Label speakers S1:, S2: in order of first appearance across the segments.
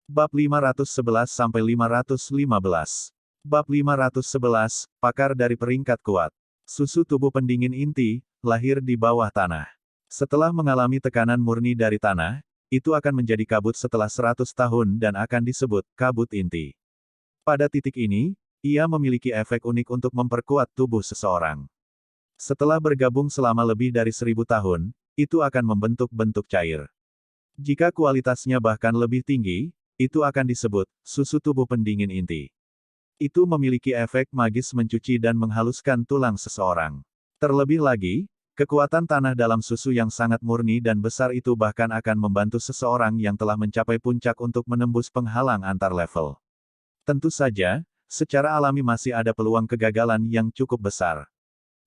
S1: Bab 511-515. Bab 511, pakar dari peringkat kuat. Susu tubuh pendingin inti, lahir di bawah tanah. Setelah mengalami tekanan murni dari tanah, itu akan menjadi kabut setelah 100 tahun dan akan disebut kabut inti. Pada titik ini, ia memiliki efek unik untuk memperkuat tubuh seseorang. Setelah bergabung selama lebih dari 1000 tahun, itu akan membentuk bentuk cair. Jika kualitasnya bahkan lebih tinggi, itu akan disebut susu tubuh pendingin inti. Itu memiliki efek magis mencuci dan menghaluskan tulang seseorang. Terlebih lagi, kekuatan tanah dalam susu yang sangat murni dan besar itu bahkan akan membantu seseorang yang telah mencapai puncak untuk menembus penghalang antar level. Tentu saja, secara alami masih ada peluang kegagalan yang cukup besar.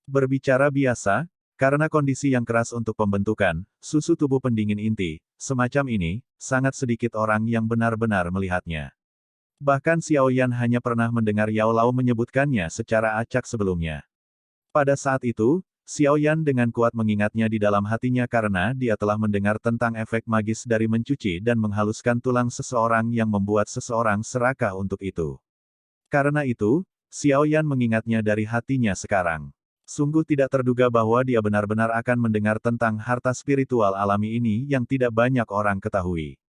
S1: Berbicara biasa, karena kondisi yang keras untuk pembentukan susu tubuh pendingin inti, semacam ini, sangat sedikit orang yang benar-benar melihatnya. Bahkan Xiao Yan hanya pernah mendengar Yao Lao menyebutkannya secara acak sebelumnya. Pada saat itu, Xiao Yan dengan kuat mengingatnya di dalam hatinya karena dia telah mendengar tentang efek magis dari mencuci dan menghaluskan tulang seseorang yang membuat seseorang serakah untuk itu. Karena itu, Xiao Yan mengingatnya dari hatinya sekarang. Sungguh tidak terduga bahwa dia benar-benar akan mendengar tentang harta spiritual alami ini yang tidak banyak orang ketahui.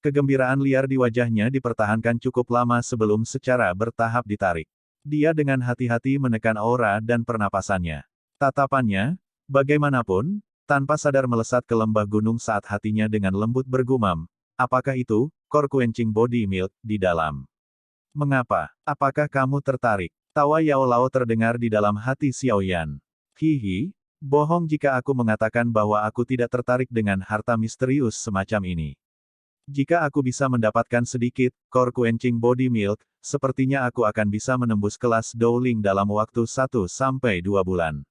S1: Kegembiraan liar di wajahnya dipertahankan cukup lama sebelum secara bertahap ditarik. Dia dengan hati-hati menekan aura dan pernapasannya. Tatapannya, bagaimanapun, tanpa sadar melesat ke lembah gunung saat hatinya dengan lembut bergumam, apakah itu, Core Quenching Body Milk, di dalam? Mengapa? Apakah kamu tertarik? Tawa Yao Lao terdengar di dalam hati Xiao Yan. Hihi, bohong jika aku mengatakan bahwa aku tidak tertarik dengan harta misterius semacam ini. Jika aku bisa mendapatkan sedikit Core Quenching Body Milk, sepertinya aku akan bisa menembus kelas Dowling dalam waktu 1 sampai 2 bulan.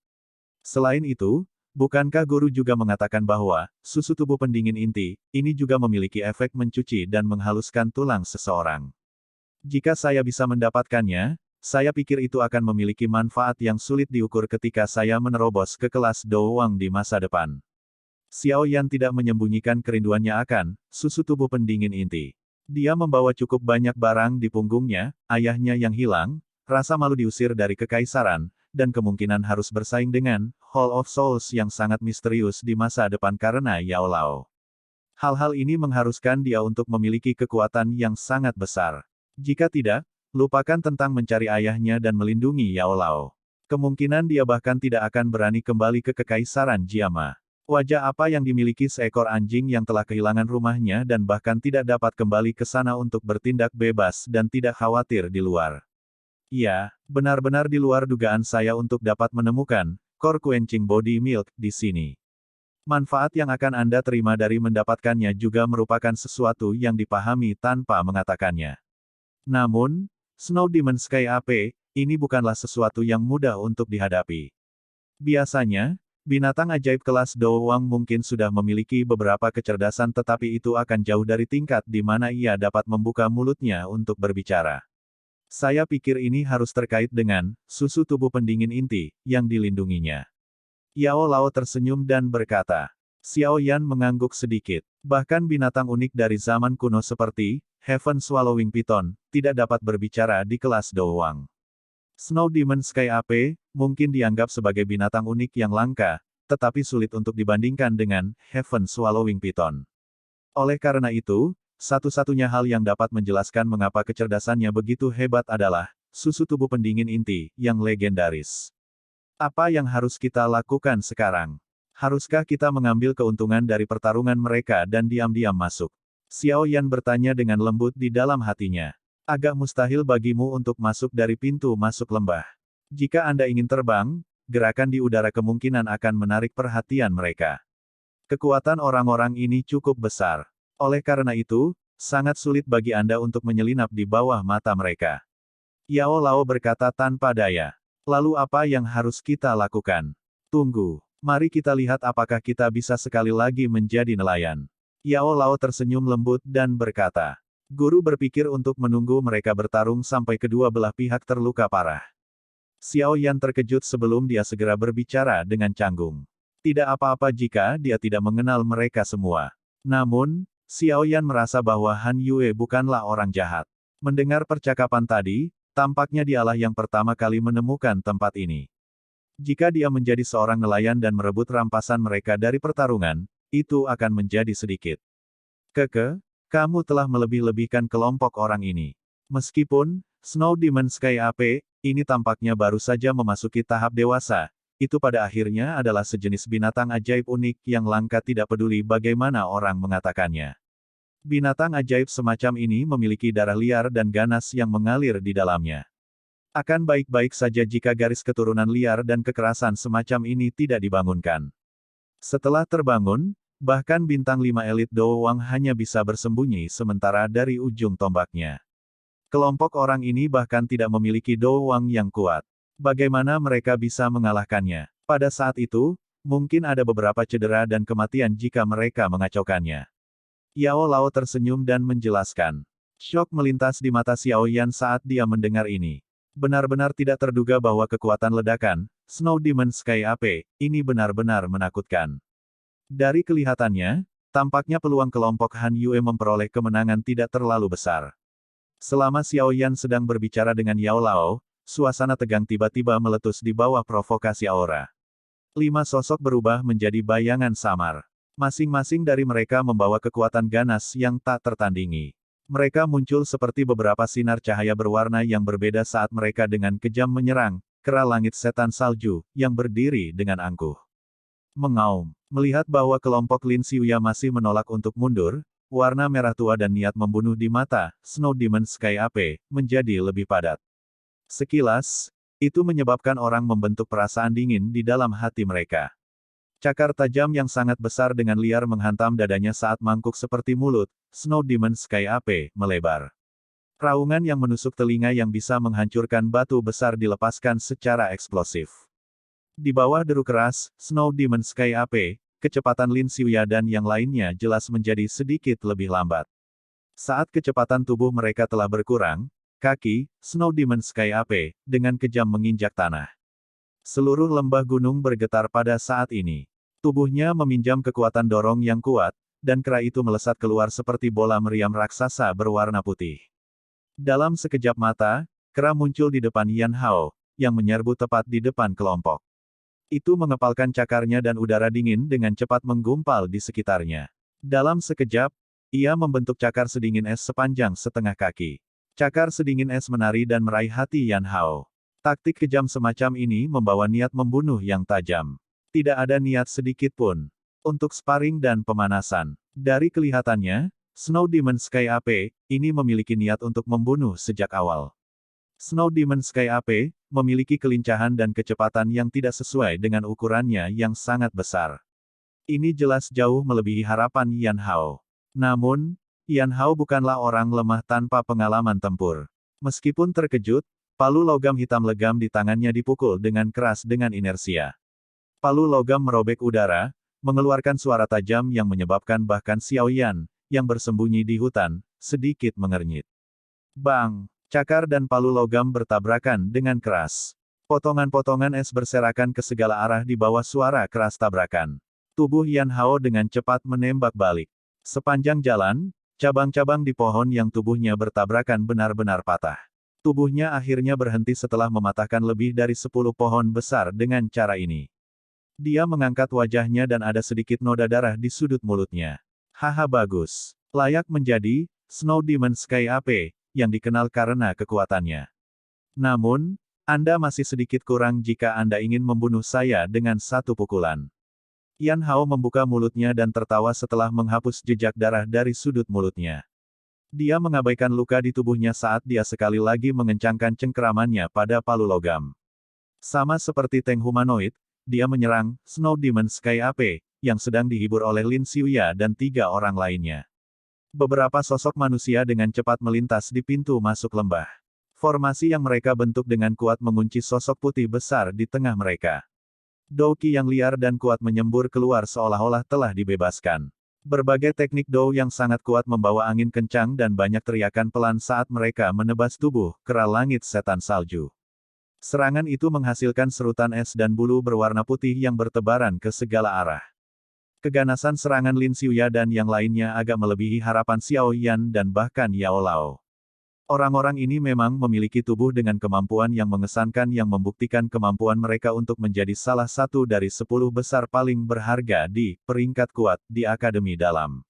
S1: Selain itu, bukankah guru juga mengatakan bahwa susu tubuh pendingin inti ini juga memiliki efek mencuci dan menghaluskan tulang seseorang? Jika saya bisa mendapatkannya, saya pikir itu akan memiliki manfaat yang sulit diukur ketika saya menerobos ke kelas Dowang di masa depan. Xiao Yan tidak menyembunyikan kerinduannya akan susu tubuh pendingin inti. Dia membawa cukup banyak barang di punggungnya, ayahnya yang hilang, rasa malu diusir dari kekaisaran, dan kemungkinan harus bersaing dengan Hall of Souls yang sangat misterius di masa depan karena Yao Lao. Hal-hal ini mengharuskan dia untuk memiliki kekuatan yang sangat besar. Jika tidak, lupakan tentang mencari ayahnya dan melindungi Yao Lao. Kemungkinan dia bahkan tidak akan berani kembali ke kekaisaran Jiama. Wajah apa yang dimiliki seekor anjing yang telah kehilangan rumahnya dan bahkan tidak dapat kembali ke sana untuk bertindak bebas dan tidak khawatir di luar. Iya, benar-benar di luar dugaan saya untuk dapat menemukan Core Quenching Body Milk di sini. Manfaat yang akan Anda terima dari mendapatkannya juga merupakan sesuatu yang dipahami tanpa mengatakannya. Namun, Snow Demon Sky AP, ini bukanlah sesuatu yang mudah untuk dihadapi. Biasanya, binatang ajaib kelas Dowang mungkin sudah memiliki beberapa kecerdasan tetapi itu akan jauh dari tingkat di mana ia dapat membuka mulutnya untuk berbicara. Saya pikir ini harus terkait dengan susu tubuh pendingin inti yang dilindunginya. Yao Lao tersenyum dan berkata. Xiao Yan mengangguk sedikit. Bahkan binatang unik dari zaman kuno seperti Heaven Swallowing Python tidak dapat berbicara di kelas Dowang. Snow Demon Sky AP mungkin dianggap sebagai binatang unik yang langka, tetapi sulit untuk dibandingkan dengan Heaven Swallowing Python. Oleh karena itu, satu-satunya hal yang dapat menjelaskan mengapa kecerdasannya begitu hebat adalah susu tubuh pendingin inti yang legendaris. Apa yang harus kita lakukan sekarang? Haruskah kita mengambil keuntungan dari pertarungan mereka dan diam-diam masuk? Xiao Yan bertanya dengan lembut di dalam hatinya. Agak mustahil bagimu untuk masuk dari pintu masuk lembah. Jika Anda ingin terbang, gerakan di udara kemungkinan akan menarik perhatian mereka. Kekuatan orang-orang ini cukup besar. Oleh karena itu, sangat sulit bagi Anda untuk menyelinap di bawah mata mereka. Yao Lao berkata tanpa daya. Lalu apa yang harus kita lakukan? Tunggu. Mari kita lihat apakah kita bisa sekali lagi menjadi nelayan. Yao Lao tersenyum lembut dan berkata. Guru berpikir untuk menunggu mereka bertarung sampai kedua belah pihak terluka parah. Xiao Yan terkejut sebelum dia segera berbicara dengan canggung. Tidak apa-apa jika dia tidak mengenal mereka semua. Namun, Xiao Yan merasa bahwa Han Yue bukanlah orang jahat. Mendengar percakapan tadi, tampaknya dialah yang pertama kali menemukan tempat ini. Jika dia menjadi seorang nelayan dan merebut rampasan mereka dari pertarungan, itu akan menjadi sedikit. Kamu telah melebih-lebihkan kelompok orang ini. Meskipun, Snow Demon Sky AP, ini tampaknya baru saja memasuki tahap dewasa, itu pada akhirnya adalah sejenis binatang ajaib unik yang langka tidak peduli bagaimana orang mengatakannya. Binatang ajaib semacam ini memiliki darah liar dan ganas yang mengalir di dalamnya. Akan baik-baik saja jika garis keturunan liar dan kekerasan semacam ini tidak dibangunkan. Setelah terbangun, bahkan bintang 5 elit doang hanya bisa bersembunyi sementara dari ujung tombaknya. Kelompok orang ini bahkan tidak memiliki doang yang kuat. Bagaimana mereka bisa mengalahkannya? Pada saat itu, mungkin ada beberapa cedera dan kematian jika mereka mengacaukannya. Yao Lao tersenyum dan menjelaskan. Syok melintas di mata Xiao Yan saat dia mendengar ini. Benar-benar tidak terduga bahwa kekuatan ledakan, Snow Demon Sky AP, ini benar-benar menakutkan. Dari kelihatannya, tampaknya peluang kelompok Han Yue memperoleh kemenangan tidak terlalu besar. Selama Xiao Yan sedang berbicara dengan Yao Lao, suasana tegang tiba-tiba meletus di bawah provokasi aura. 5 sosok berubah menjadi bayangan samar. Masing-masing dari mereka membawa kekuatan ganas yang tak tertandingi. Mereka muncul seperti beberapa sinar cahaya berwarna yang berbeda saat mereka dengan kejam menyerang kera langit setan salju yang berdiri dengan angkuh. Mengaum. Melihat bahwa kelompok Lin Xiuya masih menolak untuk mundur, warna merah tua dan niat membunuh di mata Snow Demon Sky AP menjadi lebih padat. Sekilas, itu menyebabkan orang membentuk perasaan dingin di dalam hati mereka. Cakar tajam yang sangat besar dengan liar menghantam dadanya saat mangkuk seperti mulut, Snow Demon Sky AP, melebar. Raungan yang menusuk telinga yang bisa menghancurkan batu besar dilepaskan secara eksplosif. Di bawah deru keras, Snow Demon Sky AP, kecepatan Lin Xiuya dan yang lainnya jelas menjadi sedikit lebih lambat. Saat kecepatan tubuh mereka telah berkurang, kaki, Snow Demon Sky AP, dengan kejam menginjak tanah. Seluruh lembah gunung bergetar pada saat ini. Tubuhnya meminjam kekuatan dorong yang kuat, dan kera itu melesat keluar seperti bola meriam raksasa berwarna putih. Dalam sekejap mata, kera muncul di depan Yan Hao, yang menyerbu tepat di depan kelompok. Itu mengepalkan cakarnya dan udara dingin dengan cepat menggumpal di sekitarnya. Dalam sekejap, ia membentuk cakar sedingin es sepanjang setengah kaki. Cakar sedingin es menari dan meraih hati Yan Hao. Taktik kejam semacam ini membawa niat membunuh yang tajam. Tidak ada niat sedikit pun untuk sparring dan pemanasan. Dari kelihatannya, Snow Demon Sky AP, ini memiliki niat untuk membunuh sejak awal. Snow Demon Sky AP, memiliki kelincahan dan kecepatan yang tidak sesuai dengan ukurannya yang sangat besar. Ini jelas jauh melebihi harapan Yan Hao. Namun, Yan Hao bukanlah orang lemah tanpa pengalaman tempur. Meskipun terkejut, palu logam hitam legam di tangannya dipukul dengan keras dengan inersia. Palu logam merobek udara, mengeluarkan suara tajam yang menyebabkan bahkan Xiao Yan, yang bersembunyi di hutan, sedikit mengernyit. Bang! Cakar dan palu logam bertabrakan dengan keras. Potongan-potongan es berserakan ke segala arah di bawah suara keras tabrakan. Tubuh Yan Hao dengan cepat menembak balik. Sepanjang jalan, cabang-cabang di pohon yang tubuhnya bertabrakan benar-benar patah. Tubuhnya akhirnya berhenti setelah mematahkan lebih dari 10 pohon besar dengan cara ini. Dia mengangkat wajahnya dan ada sedikit noda darah di sudut mulutnya. Haha bagus. Layak menjadi Snow Demon Sky AP, yang dikenal karena kekuatannya. Namun, Anda masih sedikit kurang jika Anda ingin membunuh saya dengan satu pukulan. Yan Hao membuka mulutnya dan tertawa setelah menghapus jejak darah dari sudut mulutnya. Dia mengabaikan luka di tubuhnya saat dia sekali lagi mengencangkan cengkeramannya pada palu logam. Sama seperti tank humanoid, dia menyerang Snow Demon Sky AP, yang sedang dihibur oleh Lin Xiuya dan 3 orang lainnya. Beberapa sosok manusia dengan cepat melintas di pintu masuk lembah. Formasi yang mereka bentuk dengan kuat mengunci sosok putih besar di tengah mereka. Douki yang liar dan kuat menyembur keluar seolah-olah telah dibebaskan. Berbagai teknik dou yang sangat kuat membawa angin kencang dan banyak teriakan pelan saat mereka menebas tubuh kera langit setan salju. Serangan itu menghasilkan serutan es dan bulu berwarna putih yang bertebaran ke segala arah. Keganasan serangan Lin Xiuya dan yang lainnya agak melebihi harapan Xiao Yan dan bahkan Yao Lao. Orang-orang ini memang memiliki tubuh dengan kemampuan yang mengesankan yang membuktikan kemampuan mereka untuk menjadi salah satu dari 10 besar paling berharga di peringkat kuat di Akademi Dalam.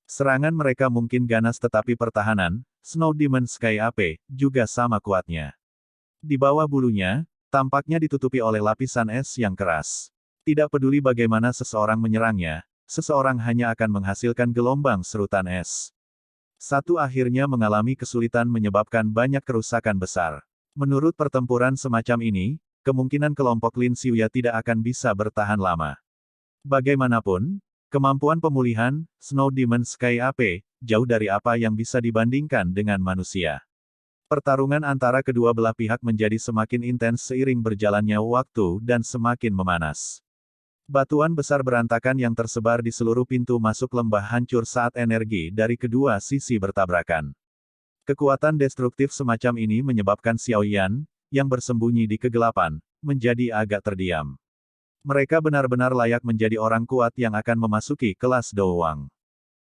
S1: Serangan mereka mungkin ganas tetapi pertahanan, Snow Demon Sky AP, juga sama kuatnya. Di bawah bulunya, tampaknya ditutupi oleh lapisan es yang keras. Tidak peduli bagaimana seseorang menyerangnya, seseorang hanya akan menghasilkan gelombang serutan es. Satu akhirnya mengalami kesulitan menyebabkan banyak kerusakan besar. Menurut pertempuran semacam ini, kemungkinan kelompok Lin Xiuya tidak akan bisa bertahan lama. Bagaimanapun, kemampuan pemulihan, Snow Demon Sky AP, jauh dari apa yang bisa dibandingkan dengan manusia. Pertarungan antara kedua belah pihak menjadi semakin intens seiring berjalannya waktu dan semakin memanas. Batuan besar berantakan yang tersebar di seluruh pintu masuk lembah hancur saat energi dari kedua sisi bertabrakan. Kekuatan destruktif semacam ini menyebabkan Xiao Yan, yang bersembunyi di kegelapan, menjadi agak terdiam. Mereka benar-benar layak menjadi orang kuat yang akan memasuki kelas Douwang.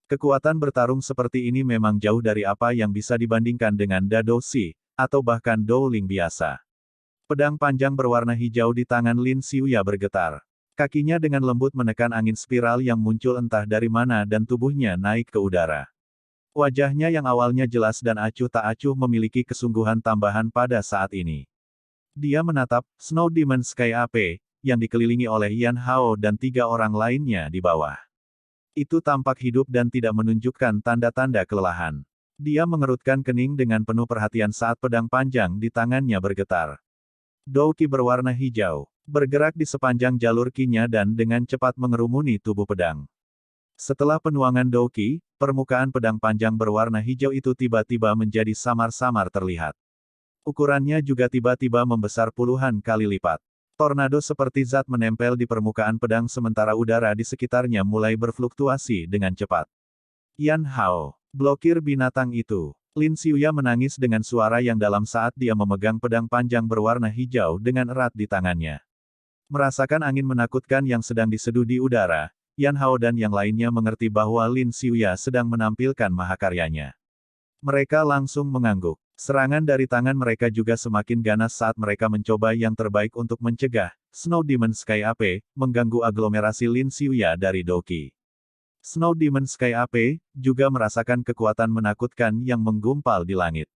S1: Kekuatan bertarung seperti ini memang jauh dari apa yang bisa dibandingkan dengan Dado Shi, atau bahkan Douling biasa. Pedang panjang berwarna hijau di tangan Lin Xiuya bergetar. Kakinya dengan lembut menekan angin spiral yang muncul entah dari mana dan tubuhnya naik ke udara. Wajahnya yang awalnya jelas dan acuh tak acuh memiliki kesungguhan tambahan pada saat ini. Dia menatap Snow Demon Sky AP, yang dikelilingi oleh Yan Hao dan 3 orang lainnya di bawah. Itu tampak hidup dan tidak menunjukkan tanda-tanda kelelahan. Dia mengerutkan kening dengan penuh perhatian saat pedang panjang di tangannya bergetar. Douki berwarna hijau, bergerak di sepanjang jalur kinya dan dengan cepat mengerumuni tubuh pedang. Setelah penuangan Douki, permukaan pedang panjang berwarna hijau itu tiba-tiba menjadi samar-samar terlihat. Ukurannya juga tiba-tiba membesar puluhan kali lipat. Tornado seperti zat menempel di permukaan pedang sementara udara di sekitarnya mulai berfluktuasi dengan cepat. Yan Hao, blokir binatang itu. Lin Xiuya menangis dengan suara yang dalam saat dia memegang pedang panjang berwarna hijau dengan erat di tangannya. Merasakan angin menakutkan yang sedang diseduh di udara, Yan Hao dan yang lainnya mengerti bahwa Lin Xiuya sedang menampilkan mahakaryanya. Mereka langsung mengangguk. Serangan dari tangan mereka juga semakin ganas saat mereka mencoba yang terbaik untuk mencegah Snow Demon Sky AP, mengganggu aglomerasi Lin Xiuya dari Douki. Snow Demon Sky AP, juga merasakan kekuatan menakutkan yang menggumpal di langit.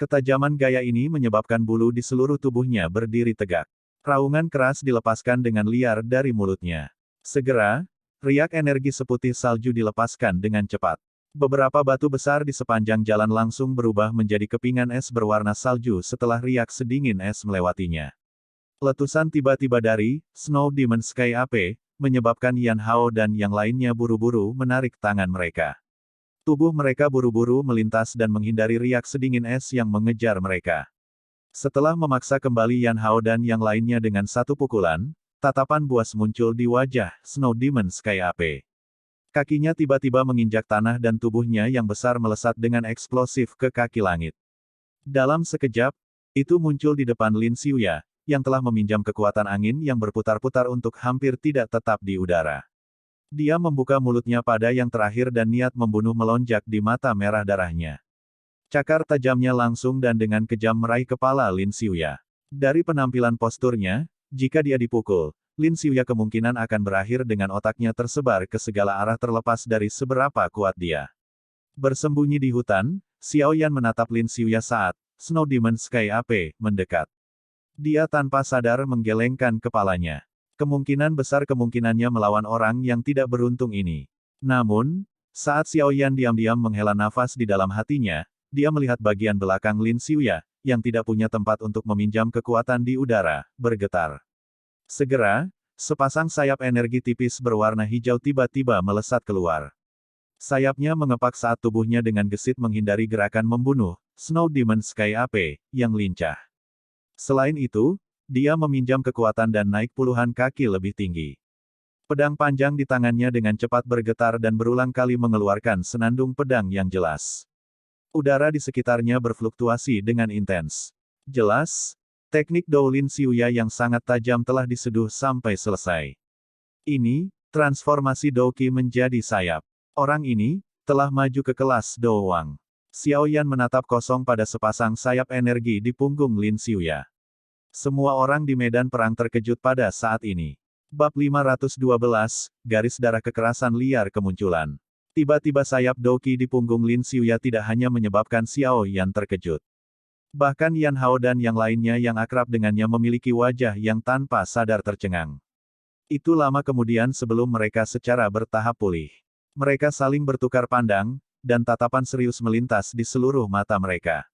S1: Ketajaman gaya ini menyebabkan bulu di seluruh tubuhnya berdiri tegak. Raungan keras dilepaskan dengan liar dari mulutnya. Segera, riak energi seputih salju dilepaskan dengan cepat. Beberapa batu besar di sepanjang jalan langsung berubah menjadi kepingan es berwarna salju setelah riak sedingin es melewatinya. Letusan tiba-tiba dari Snow Demon Sky AP, menyebabkan Yan Hao dan yang lainnya buru-buru menarik tangan mereka. Tubuh mereka buru-buru melintas dan menghindari riak sedingin es yang mengejar mereka. Setelah memaksa kembali Yan Hao dan yang lainnya dengan satu pukulan, tatapan buas muncul di wajah Snow Demon Sky AP. Kakinya tiba-tiba menginjak tanah dan tubuhnya yang besar melesat dengan eksplosif ke kaki langit. Dalam sekejap, itu muncul di depan Lin Xiuya, yang telah meminjam kekuatan angin yang berputar-putar untuk hampir tidak tetap di udara. Dia membuka mulutnya pada yang terakhir dan niat membunuh melonjak di mata merah darahnya. Cakar tajamnya langsung dan dengan kejam meraih kepala Lin Xiuya. Dari penampilan posturnya, jika dia dipukul, Lin Xiuya kemungkinan akan berakhir dengan otaknya tersebar ke segala arah terlepas dari seberapa kuat dia. Bersembunyi di hutan, Xiao Yan menatap Lin Xiuya saat Snow Demon Sky AP mendekat. Dia tanpa sadar menggelengkan kepalanya. Kemungkinan besar kemungkinannya melawan orang yang tidak beruntung ini. Namun, saat Xiao Yan diam-diam menghela nafas di dalam hatinya, dia melihat bagian belakang Lin Xiuya, yang tidak punya tempat untuk meminjam kekuatan di udara, bergetar. Segera, sepasang sayap energi tipis berwarna hijau tiba-tiba melesat keluar. Sayapnya mengepak saat tubuhnya dengan gesit menghindari gerakan membunuh Snow Demon Sky AP, yang lincah. Selain itu, dia meminjam kekuatan dan naik puluhan kaki lebih tinggi. Pedang panjang di tangannya dengan cepat bergetar dan berulang kali mengeluarkan senandung pedang yang jelas. Udara di sekitarnya berfluktuasi dengan intens. Jelas, teknik Douyin Xiuya yang sangat tajam telah diseduh sampai selesai. Ini, Transformasi Douqi menjadi sayap. Orang ini telah maju ke kelas Douwang. Xiao Yan menatap kosong pada sepasang sayap energi di punggung Lin Xiuya. Semua orang di medan perang terkejut pada saat ini. Bab 512, garis darah kekerasan liar kemunculan. Tiba-tiba sayap Douqi di punggung Lin Xiuya tidak hanya menyebabkan Xiao Yan terkejut. Bahkan Yan Hao dan yang lainnya yang akrab dengannya memiliki wajah yang tanpa sadar tercengang. Itu lama kemudian sebelum mereka secara bertahap pulih. Mereka saling bertukar pandang, dan tatapan serius melintas di seluruh mata mereka.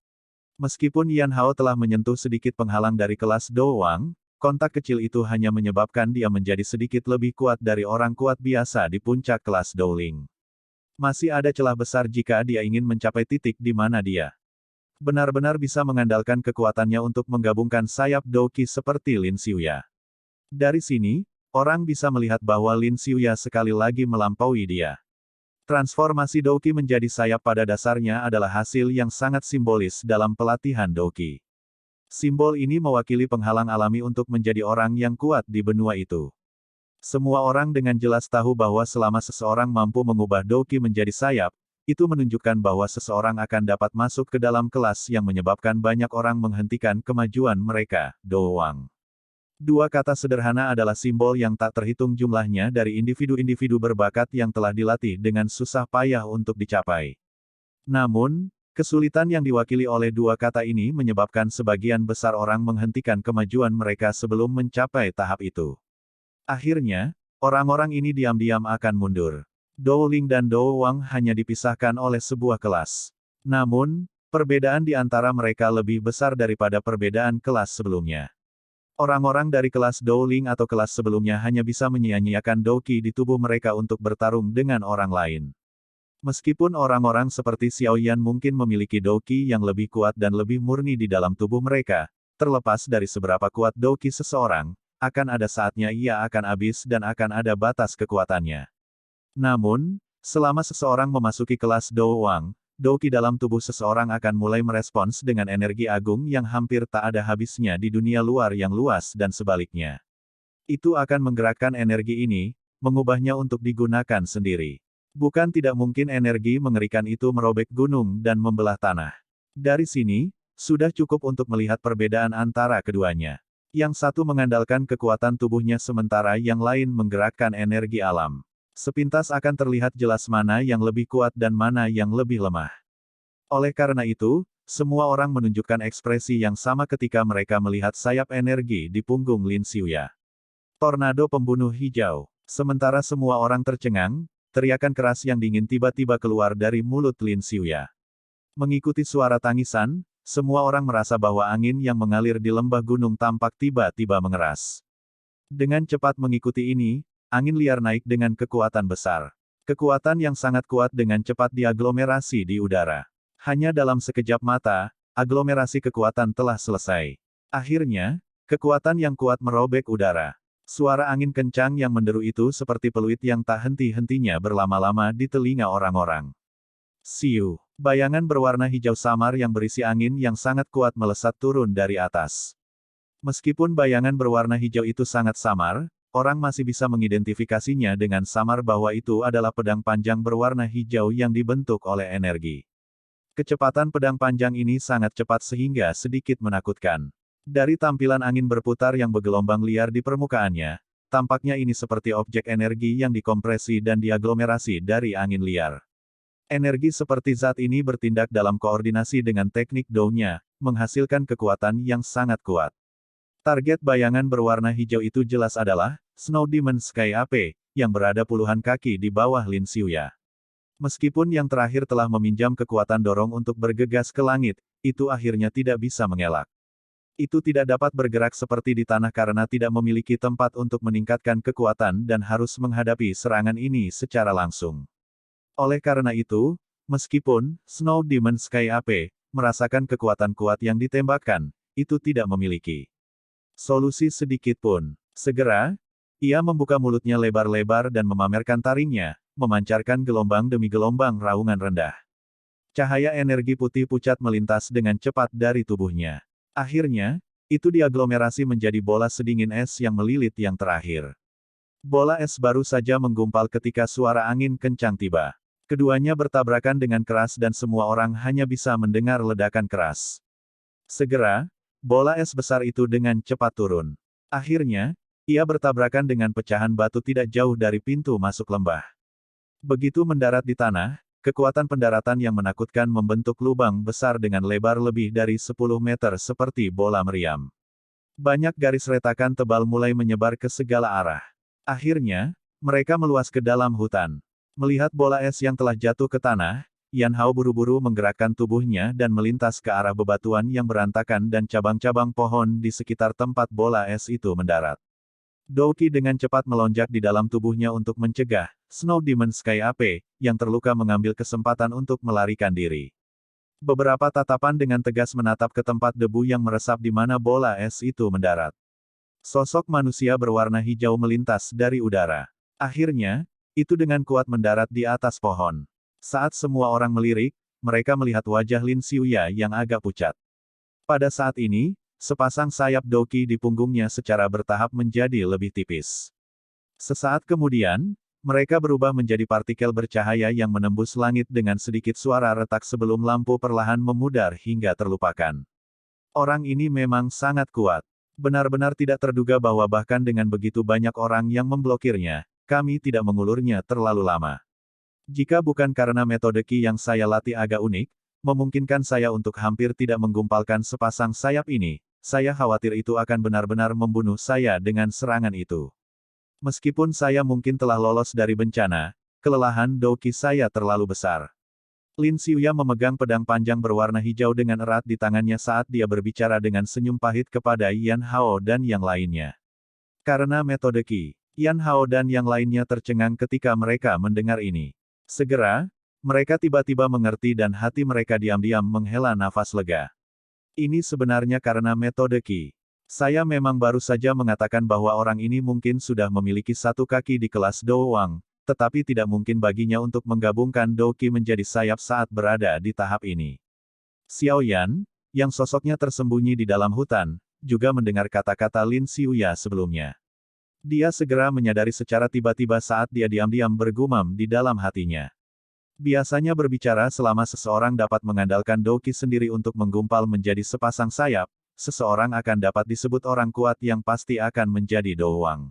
S1: Meskipun Yan Hao telah menyentuh sedikit penghalang dari kelas Douwang, kontak kecil itu hanya menyebabkan dia menjadi sedikit lebih kuat dari orang kuat biasa di puncak kelas Douling. Masih ada celah besar jika dia ingin mencapai titik di mana dia benar-benar bisa mengandalkan kekuatannya untuk menggabungkan sayap Douqi seperti Lin Xiuya. Dari sini, orang bisa melihat bahwa Lin Xiuya sekali lagi melampaui dia. Transformasi Douqi menjadi sayap pada dasarnya adalah hasil yang sangat simbolis dalam pelatihan Douqi. Simbol ini mewakili penghalang alami untuk menjadi orang yang kuat di benua itu. Semua orang dengan jelas tahu bahwa selama seseorang mampu mengubah Douqi menjadi sayap, itu menunjukkan bahwa seseorang akan dapat masuk ke dalam kelas yang menyebabkan banyak orang menghentikan kemajuan mereka, Douwang. Dua kata sederhana adalah simbol yang tak terhitung jumlahnya dari individu-individu berbakat yang telah dilatih dengan susah payah untuk dicapai. Namun, kesulitan yang diwakili oleh dua kata ini menyebabkan sebagian besar orang menghentikan kemajuan mereka sebelum mencapai tahap itu. Akhirnya, orang-orang ini diam-diam akan mundur. Douling dan Douwang hanya dipisahkan oleh sebuah kelas. Namun, perbedaan di antara mereka lebih besar daripada perbedaan kelas sebelumnya. Orang-orang dari kelas Douling atau kelas sebelumnya hanya bisa menyia-nyiakan Douqi di tubuh mereka untuk bertarung dengan orang lain. Meskipun orang-orang seperti Xiao Yan mungkin memiliki Douqi yang lebih kuat dan lebih murni di dalam tubuh mereka, terlepas dari seberapa kuat Douqi seseorang, akan ada saatnya ia akan habis dan akan ada batas kekuatannya. Namun, selama seseorang memasuki kelas Douwang, Douqi dalam tubuh seseorang akan mulai merespons dengan energi agung yang hampir tak ada habisnya di dunia luar yang luas dan sebaliknya. Itu akan menggerakkan energi ini, mengubahnya untuk digunakan sendiri. Bukan tidak mungkin energi mengerikan itu merobek gunung dan membelah tanah. Dari sini, sudah cukup untuk melihat perbedaan antara keduanya. Yang satu mengandalkan kekuatan tubuhnya sementara yang lain menggerakkan energi alam. Sepintas akan terlihat jelas mana yang lebih kuat dan mana yang lebih lemah. Oleh karena itu, semua orang menunjukkan ekspresi yang sama ketika mereka melihat sayap energi di punggung Lin Xiuya. Tornado pembunuh hijau. Sementara semua orang tercengang, teriakan keras yang dingin tiba-tiba keluar dari mulut Lin Xiuya. Mengikuti suara tangisan, semua orang merasa bahwa angin yang mengalir di lembah gunung tampak tiba-tiba mengeras. Dengan cepat mengikuti ini, angin liar naik dengan kekuatan besar. Kekuatan yang sangat kuat dengan cepat diaglomerasi di udara. Hanya dalam sekejap mata, aglomerasi kekuatan telah selesai. Akhirnya, kekuatan yang kuat merobek udara. Suara angin kencang yang menderu itu seperti peluit yang tak henti-hentinya berlama-lama di telinga orang-orang. Siu. Bayangan berwarna hijau samar yang berisi angin yang sangat kuat melesat turun dari atas. Meskipun bayangan berwarna hijau itu sangat samar, orang masih bisa mengidentifikasinya dengan samar bahwa itu adalah pedang panjang berwarna hijau yang dibentuk oleh energi. Kecepatan pedang panjang ini sangat cepat sehingga sedikit menakutkan. Dari tampilan angin berputar yang bergelombang liar di permukaannya, tampaknya ini seperti objek energi yang dikompresi dan diaglomerasi dari angin liar. Energi seperti zat ini bertindak dalam koordinasi dengan teknik Dou-nya, menghasilkan kekuatan yang sangat kuat. Target bayangan berwarna hijau itu jelas adalah Snow Demon Sky AP, yang berada puluhan kaki di bawah Lin Xiuya. Meskipun yang terakhir telah meminjam kekuatan dorong untuk bergegas ke langit, itu akhirnya tidak bisa mengelak. Itu tidak dapat bergerak seperti di tanah karena tidak memiliki tempat untuk meningkatkan kekuatan dan harus menghadapi serangan ini secara langsung. Oleh karena itu, meskipun Snow Demon Sky AP merasakan kekuatan kuat yang ditembakkan, itu tidak memiliki solusi sedikit pun. Segera, ia membuka mulutnya lebar-lebar dan memamerkan taringnya, memancarkan gelombang demi gelombang raungan rendah. Cahaya energi putih pucat melintas dengan cepat dari tubuhnya. Akhirnya, itu diaglomerasi menjadi bola sedingin es yang melilit yang terakhir. Bola es baru saja menggumpal ketika suara angin kencang tiba. Keduanya bertabrakan dengan keras dan semua orang hanya bisa mendengar ledakan keras. Segera, bola es besar itu dengan cepat turun. Akhirnya, ia bertabrakan dengan pecahan batu tidak jauh dari pintu masuk lembah. Begitu mendarat di tanah, kekuatan pendaratan yang menakutkan membentuk lubang besar dengan lebar lebih dari 10 meter seperti bola meriam. Banyak garis retakan tebal mulai menyebar ke segala arah. Akhirnya, mereka meluas ke dalam hutan. Melihat bola es yang telah jatuh ke tanah, Yan Hao buru-buru menggerakkan tubuhnya dan melintas ke arah bebatuan yang berantakan dan cabang-cabang pohon di sekitar tempat bola es itu mendarat. Douki dengan cepat melonjak di dalam tubuhnya untuk mencegah Snow Demon Sky Ape, yang terluka mengambil kesempatan untuk melarikan diri. Beberapa tatapan dengan tegas menatap ke tempat debu yang meresap di mana bola es itu mendarat. Sosok manusia berwarna hijau melintas dari udara. Akhirnya, itu dengan kuat mendarat di atas pohon. Saat semua orang melirik, mereka melihat wajah Lin Xiuya yang agak pucat. Pada saat ini, sepasang sayap Douki di punggungnya secara bertahap menjadi lebih tipis. Sesaat kemudian, mereka berubah menjadi partikel bercahaya yang menembus langit dengan sedikit suara retak sebelum lampu perlahan memudar hingga terlupakan. Orang ini memang sangat kuat. Benar-benar tidak terduga bahwa bahkan dengan begitu banyak orang yang memblokirnya, kami tidak mengulurnya terlalu lama. Jika bukan karena metode Qi yang saya latih agak unik, memungkinkan saya untuk hampir tidak menggumpalkan sepasang sayap ini, saya khawatir itu akan benar-benar membunuh saya dengan serangan itu. Meskipun saya mungkin telah lolos dari bencana, kelelahan Douki saya terlalu besar. Lin Xiuya memegang pedang panjang berwarna hijau dengan erat di tangannya saat dia berbicara dengan senyum pahit kepada Yan Hao dan yang lainnya. Karena metode Qi, Yan Hao dan yang lainnya tercengang ketika mereka mendengar ini. Segera, mereka tiba-tiba mengerti dan hati mereka diam-diam menghela nafas lega. Ini sebenarnya karena metode Qi. Saya memang baru saja mengatakan bahwa orang ini mungkin sudah memiliki satu kaki di kelas Dou Wang, tetapi tidak mungkin baginya untuk menggabungkan Dou Qi menjadi sayap saat berada di tahap ini. Xiao Yan, yang sosoknya tersembunyi di dalam hutan, juga mendengar kata-kata Lin Xiuya sebelumnya. Dia segera menyadari secara tiba-tiba saat dia diam-diam bergumam di dalam hatinya. Biasanya berbicara selama seseorang dapat mengandalkan Douki sendiri untuk menggumpal menjadi sepasang sayap, seseorang akan dapat disebut orang kuat yang pasti akan menjadi Douwang.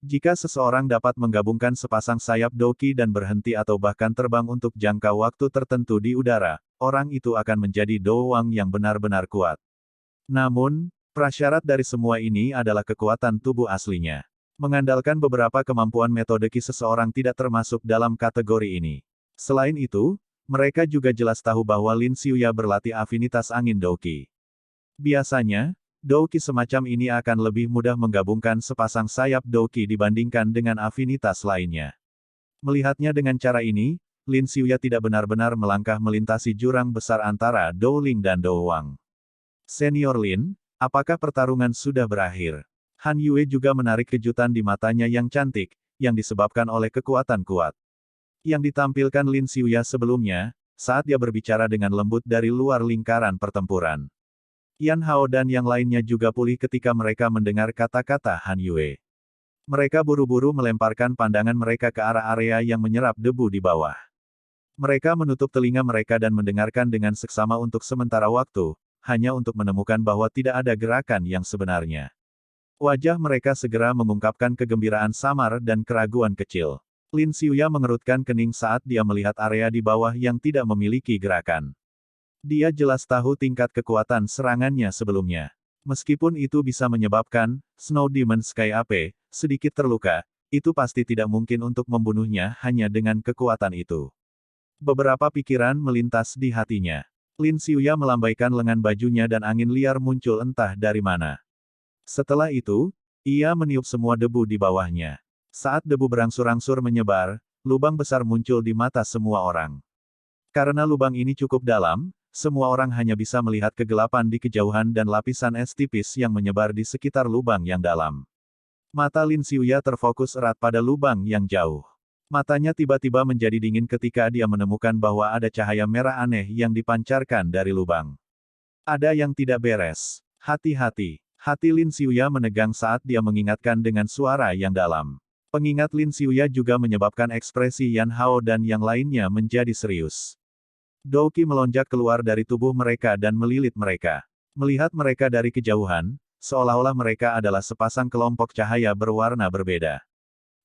S1: Jika seseorang dapat menggabungkan sepasang sayap Douki dan berhenti atau bahkan terbang untuk jangka waktu tertentu di udara, orang itu akan menjadi Douwang yang benar-benar kuat. Namun, prasyarat dari semua ini adalah kekuatan tubuh aslinya. Mengandalkan beberapa kemampuan metode Qi seseorang tidak termasuk dalam kategori ini. Selain itu, mereka juga jelas tahu bahwa Lin Xiuya berlatih afinitas angin Douki. Biasanya, Douki semacam ini akan lebih mudah menggabungkan sepasang sayap Douki dibandingkan dengan afinitas lainnya. Melihatnya dengan cara ini, Lin Xiuya tidak benar-benar melangkah melintasi jurang besar antara Douling dan Douwang. Senior Lin, apakah pertarungan sudah berakhir? Han Yue juga menarik kejutan di matanya yang cantik, yang disebabkan oleh kekuatan kuat. Yang ditampilkan Lin Xiuya sebelumnya, saat dia berbicara dengan lembut dari luar lingkaran pertempuran. Yan Hao dan yang lainnya juga pulih ketika mereka mendengar kata-kata Han Yue. Mereka buru-buru melemparkan pandangan mereka ke arah area yang menyerap debu di bawah. Mereka menutup telinga mereka dan mendengarkan dengan seksama untuk sementara waktu, hanya untuk menemukan bahwa tidak ada gerakan yang sebenarnya. Wajah mereka segera mengungkapkan kegembiraan samar dan keraguan kecil. Lin Xiuya mengerutkan kening saat dia melihat area di bawah yang tidak memiliki gerakan. Dia jelas tahu tingkat kekuatan serangannya sebelumnya. Meskipun itu bisa menyebabkan Snow Demon Sky Ape sedikit terluka, itu pasti tidak mungkin untuk membunuhnya hanya dengan kekuatan itu. Beberapa pikiran melintas di hatinya. Lin Xiuya melambaikan lengan bajunya dan angin liar muncul entah dari mana. Setelah itu, ia meniup semua debu di bawahnya. Saat debu berangsur-angsur menyebar, lubang besar muncul di mata semua orang. Karena lubang ini cukup dalam, semua orang hanya bisa melihat kegelapan di kejauhan dan lapisan es tipis yang menyebar di sekitar lubang yang dalam. Mata Lin Xiuya terfokus erat pada lubang yang jauh. Matanya tiba-tiba menjadi dingin ketika dia menemukan bahwa ada cahaya merah aneh yang dipancarkan dari lubang. Ada yang tidak beres. Hati-hati. Hati Lin Xiuya menegang saat dia mengingatkan dengan suara yang dalam. Pengingat Lin Xiuya juga menyebabkan ekspresi Yan Hao dan yang lainnya menjadi serius. Douqi melonjak keluar dari tubuh mereka dan melilit mereka. Melihat mereka dari kejauhan, seolah-olah mereka adalah sepasang kelompok cahaya berwarna berbeda.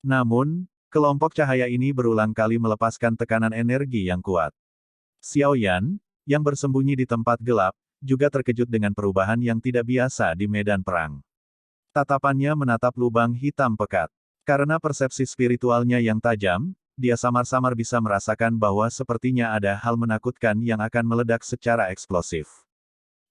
S1: Namun, kelompok cahaya ini berulang kali melepaskan tekanan energi yang kuat. Xiao Yan, yang bersembunyi di tempat gelap, juga terkejut dengan perubahan yang tidak biasa di medan perang. Tatapannya menatap lubang hitam pekat. Karena persepsi spiritualnya yang tajam, dia samar-samar bisa merasakan bahwa sepertinya ada hal menakutkan yang akan meledak secara eksplosif.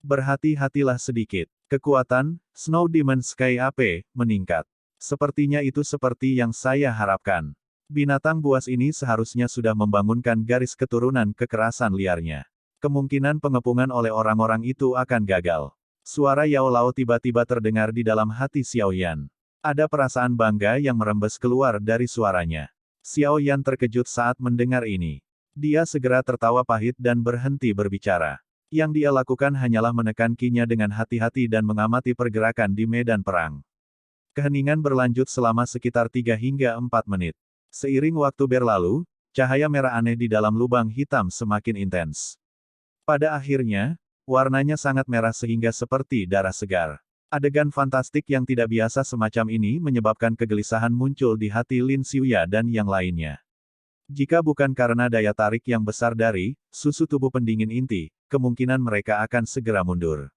S1: Berhati-hatilah sedikit. Kekuatan Snow Demon Sky AP meningkat. Sepertinya itu seperti yang saya harapkan. Binatang buas ini seharusnya sudah membangunkan garis keturunan kekerasan liarnya. Kemungkinan pengepungan oleh orang-orang itu akan gagal. Suara Yao Lao tiba-tiba terdengar di dalam hati Xiao Yan. Ada perasaan bangga yang merembes keluar dari suaranya. Xiao Yan terkejut saat mendengar ini. Dia segera tertawa pahit dan berhenti berbicara. Yang dia lakukan hanyalah menekan kinya dengan hati-hati dan mengamati pergerakan di medan perang. Keheningan berlanjut selama sekitar 3 hingga 4 menit. Seiring waktu berlalu, cahaya merah aneh di dalam lubang hitam semakin intens. Pada akhirnya, warnanya sangat merah sehingga seperti darah segar. Adegan fantastik yang tidak biasa semacam ini menyebabkan kegelisahan muncul di hati Lin Xiuya dan yang lainnya. Jika bukan karena daya tarik yang besar dari susu tubuh pendingin inti, kemungkinan mereka akan segera mundur.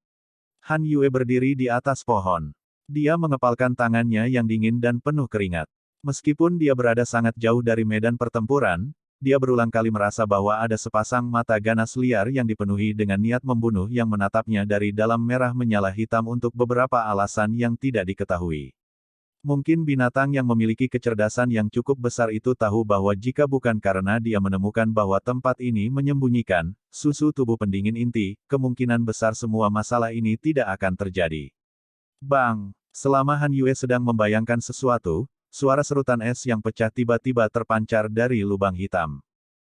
S1: Han Yue berdiri di atas pohon. Dia mengepalkan tangannya yang dingin dan penuh keringat. Meskipun dia berada sangat jauh dari medan pertempuran, dia berulang kali merasa bahwa ada sepasang mata ganas liar yang dipenuhi dengan niat membunuh yang menatapnya dari dalam merah menyala hitam untuk beberapa alasan yang tidak diketahui. Mungkin binatang yang memiliki kecerdasan yang cukup besar itu tahu bahwa jika bukan karena dia menemukan bahwa tempat ini menyembunyikan susu tubuh pendingin inti, kemungkinan besar semua masalah ini tidak akan terjadi. Bang! Selama Han Yue sedang membayangkan sesuatu, suara serutan es yang pecah tiba-tiba terpancar dari lubang hitam.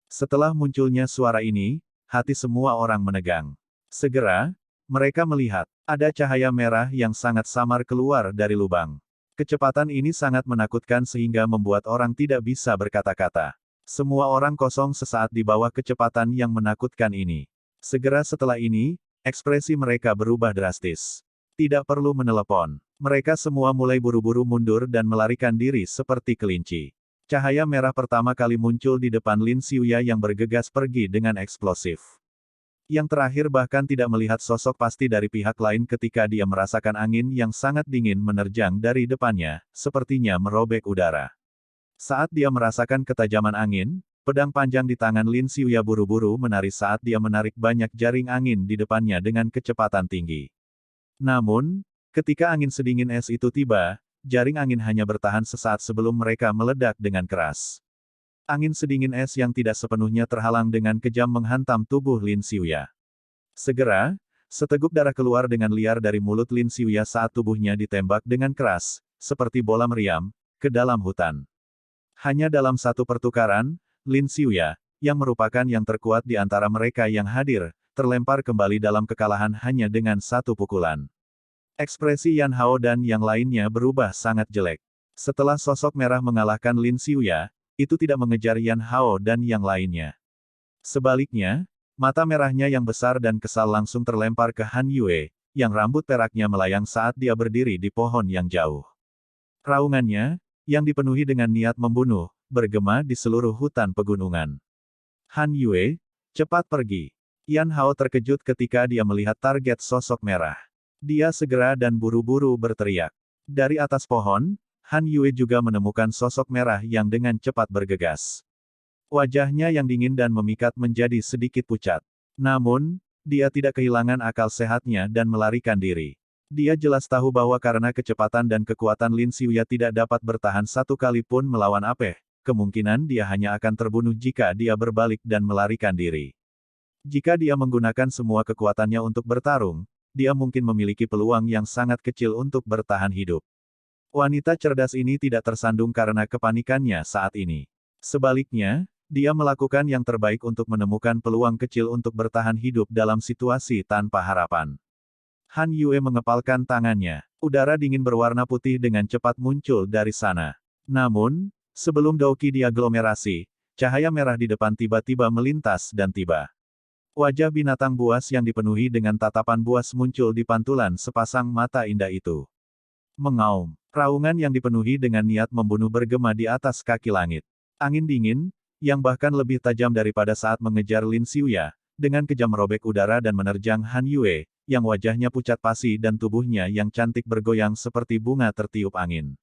S1: Setelah munculnya suara ini, hati semua orang menegang. Segera, mereka melihat, ada cahaya merah yang sangat samar keluar dari lubang. Kecepatan ini sangat menakutkan sehingga membuat orang tidak bisa berkata-kata. Semua orang kosong sesaat di bawah kecepatan yang menakutkan ini. Segera setelah ini, ekspresi mereka berubah drastis. Tidak perlu menelepon. Mereka semua mulai buru-buru mundur dan melarikan diri seperti kelinci. Cahaya merah pertama kali muncul di depan Lin Xiuya yang bergegas pergi dengan eksplosif. Yang terakhir bahkan tidak melihat sosok pasti dari pihak lain ketika dia merasakan angin yang sangat dingin menerjang dari depannya, sepertinya merobek udara. Saat dia merasakan ketajaman angin, pedang panjang di tangan Lin Xiuya buru-buru menari saat dia menarik banyak jaring angin di depannya dengan kecepatan tinggi. Namun, ketika angin sedingin es itu tiba, jaring angin hanya bertahan sesaat sebelum mereka meledak dengan keras. Angin sedingin es yang tidak sepenuhnya terhalang dengan kejam menghantam tubuh Lin Xiuya. Segera, seteguk darah keluar dengan liar dari mulut Lin Xiuya saat tubuhnya ditembak dengan keras, seperti bola meriam, ke dalam hutan. Hanya dalam satu pertukaran, Lin Xiuya, yang merupakan yang terkuat di antara mereka yang hadir, terlempar kembali dalam kekalahan hanya dengan satu pukulan. Ekspresi Yan Hao dan yang lainnya berubah sangat jelek. Setelah sosok merah mengalahkan Lin Xiuya, itu tidak mengejar Yan Hao dan yang lainnya. Sebaliknya, mata merahnya yang besar dan kesal langsung terlempar ke Han Yue, yang rambut peraknya melayang saat dia berdiri di pohon yang jauh. Raungannya, yang dipenuhi dengan niat membunuh, bergema di seluruh hutan pegunungan. Han Yue, cepat pergi. Yan Hao terkejut ketika dia melihat target sosok merah. Dia segera dan buru-buru berteriak. Dari atas pohon, Han Yue juga menemukan sosok merah yang dengan cepat bergegas. Wajahnya yang dingin dan memikat menjadi sedikit pucat. Namun, dia tidak kehilangan akal sehatnya dan melarikan diri. Dia jelas tahu bahwa karena kecepatan dan kekuatan Lin Xiuya tidak dapat bertahan satu kali pun melawan Apeh, kemungkinan dia hanya akan terbunuh jika dia berbalik dan melarikan diri. Jika dia menggunakan semua kekuatannya untuk bertarung, dia mungkin memiliki peluang yang sangat kecil untuk bertahan hidup. Wanita cerdas ini tidak tersandung karena kepanikannya saat ini. Sebaliknya, dia melakukan yang terbaik untuk menemukan peluang kecil untuk bertahan hidup dalam situasi tanpa harapan. Han Yue mengepalkan tangannya. Udara dingin berwarna putih dengan cepat muncul dari sana. Namun, sebelum Douki diaglomerasi, cahaya merah di depan tiba-tiba melintas dan tiba. Wajah binatang buas yang dipenuhi dengan tatapan buas muncul di pantulan sepasang mata indah itu. Mengaum. Raungan yang dipenuhi dengan niat membunuh bergema di atas kaki langit. Angin dingin, yang bahkan lebih tajam daripada saat mengejar Lin Xiuya, dengan kejam merobek udara dan menerjang Han Yue, yang wajahnya pucat pasi dan tubuhnya yang cantik bergoyang seperti bunga tertiup angin.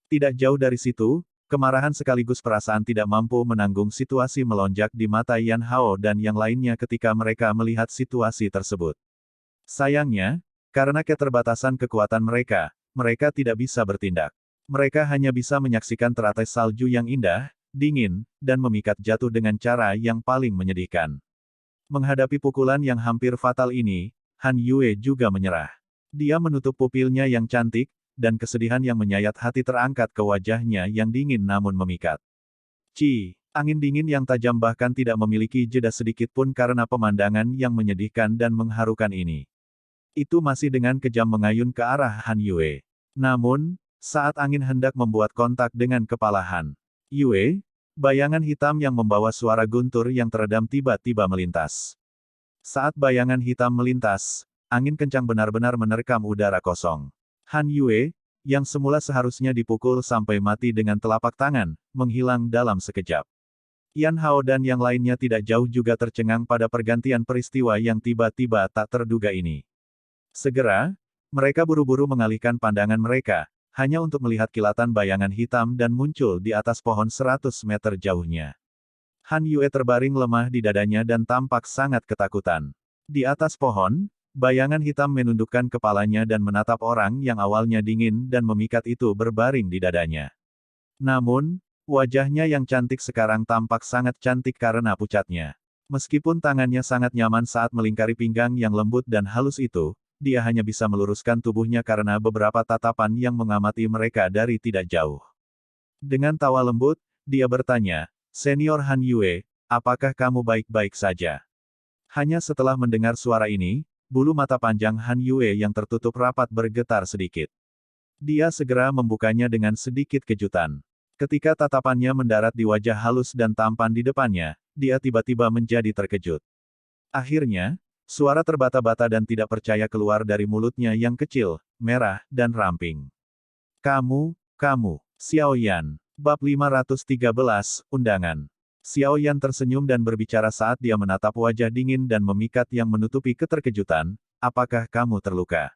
S1: Tidak jauh dari situ, kemarahan sekaligus perasaan tidak mampu menanggung situasi melonjak di mata Yan Hao dan yang lainnya ketika mereka melihat situasi tersebut. Sayangnya, karena keterbatasan kekuatan mereka tidak bisa bertindak. Mereka hanya bisa menyaksikan teratai salju yang indah, dingin, dan memikat jatuh dengan cara yang paling menyedihkan. Menghadapi pukulan yang hampir fatal ini, Han Yue juga menyerah. Dia menutup pupilnya yang cantik, dan kesedihan yang menyayat hati terangkat ke wajahnya yang dingin namun memikat. Angin dingin yang tajam bahkan tidak memiliki jeda sedikit pun karena pemandangan yang menyedihkan dan mengharukan ini. Itu masih dengan kejam mengayun ke arah Han Yue. Namun, saat angin hendak membuat kontak dengan kepala Han Yue, bayangan hitam yang membawa suara guntur yang teredam tiba-tiba melintas. Saat bayangan hitam melintas, angin kencang benar-benar menerkam udara kosong. Han Yue, yang semula seharusnya dipukul sampai mati dengan telapak tangan, menghilang dalam sekejap. Yan Hao dan yang lainnya tidak jauh juga tercengang pada pergantian peristiwa yang tiba-tiba tak terduga ini. Segera, mereka buru-buru mengalihkan pandangan mereka, hanya untuk melihat kilatan bayangan hitam dan muncul di atas pohon 100 meter jauhnya. Han Yue terbaring lemah di dadanya dan tampak sangat ketakutan. Di atas pohon, bayangan hitam menundukkan kepalanya dan menatap orang yang awalnya dingin dan memikat itu berbaring di dadanya. Namun, wajahnya yang cantik sekarang tampak sangat cantik karena pucatnya. Meskipun tangannya sangat nyaman saat melingkari pinggang yang lembut dan halus itu, dia hanya bisa meluruskan tubuhnya karena beberapa tatapan yang mengamati mereka dari tidak jauh. Dengan tawa lembut, dia bertanya, "Senior Han Yue, apakah kamu baik-baik saja?" Hanya setelah mendengar suara ini, bulu mata panjang Han Yue yang tertutup rapat bergetar sedikit. Dia segera membukanya dengan sedikit kejutan. Ketika tatapannya mendarat di wajah halus dan tampan di depannya, dia tiba-tiba menjadi terkejut. Akhirnya, suara terbata-bata dan tidak percaya keluar dari mulutnya yang kecil, merah, dan ramping. Kamu, Xiao Yan. Bab 513, Undangan. Xiao Yan tersenyum dan berbicara saat dia menatap wajah dingin dan memikat yang menutupi keterkejutan, apakah kamu terluka?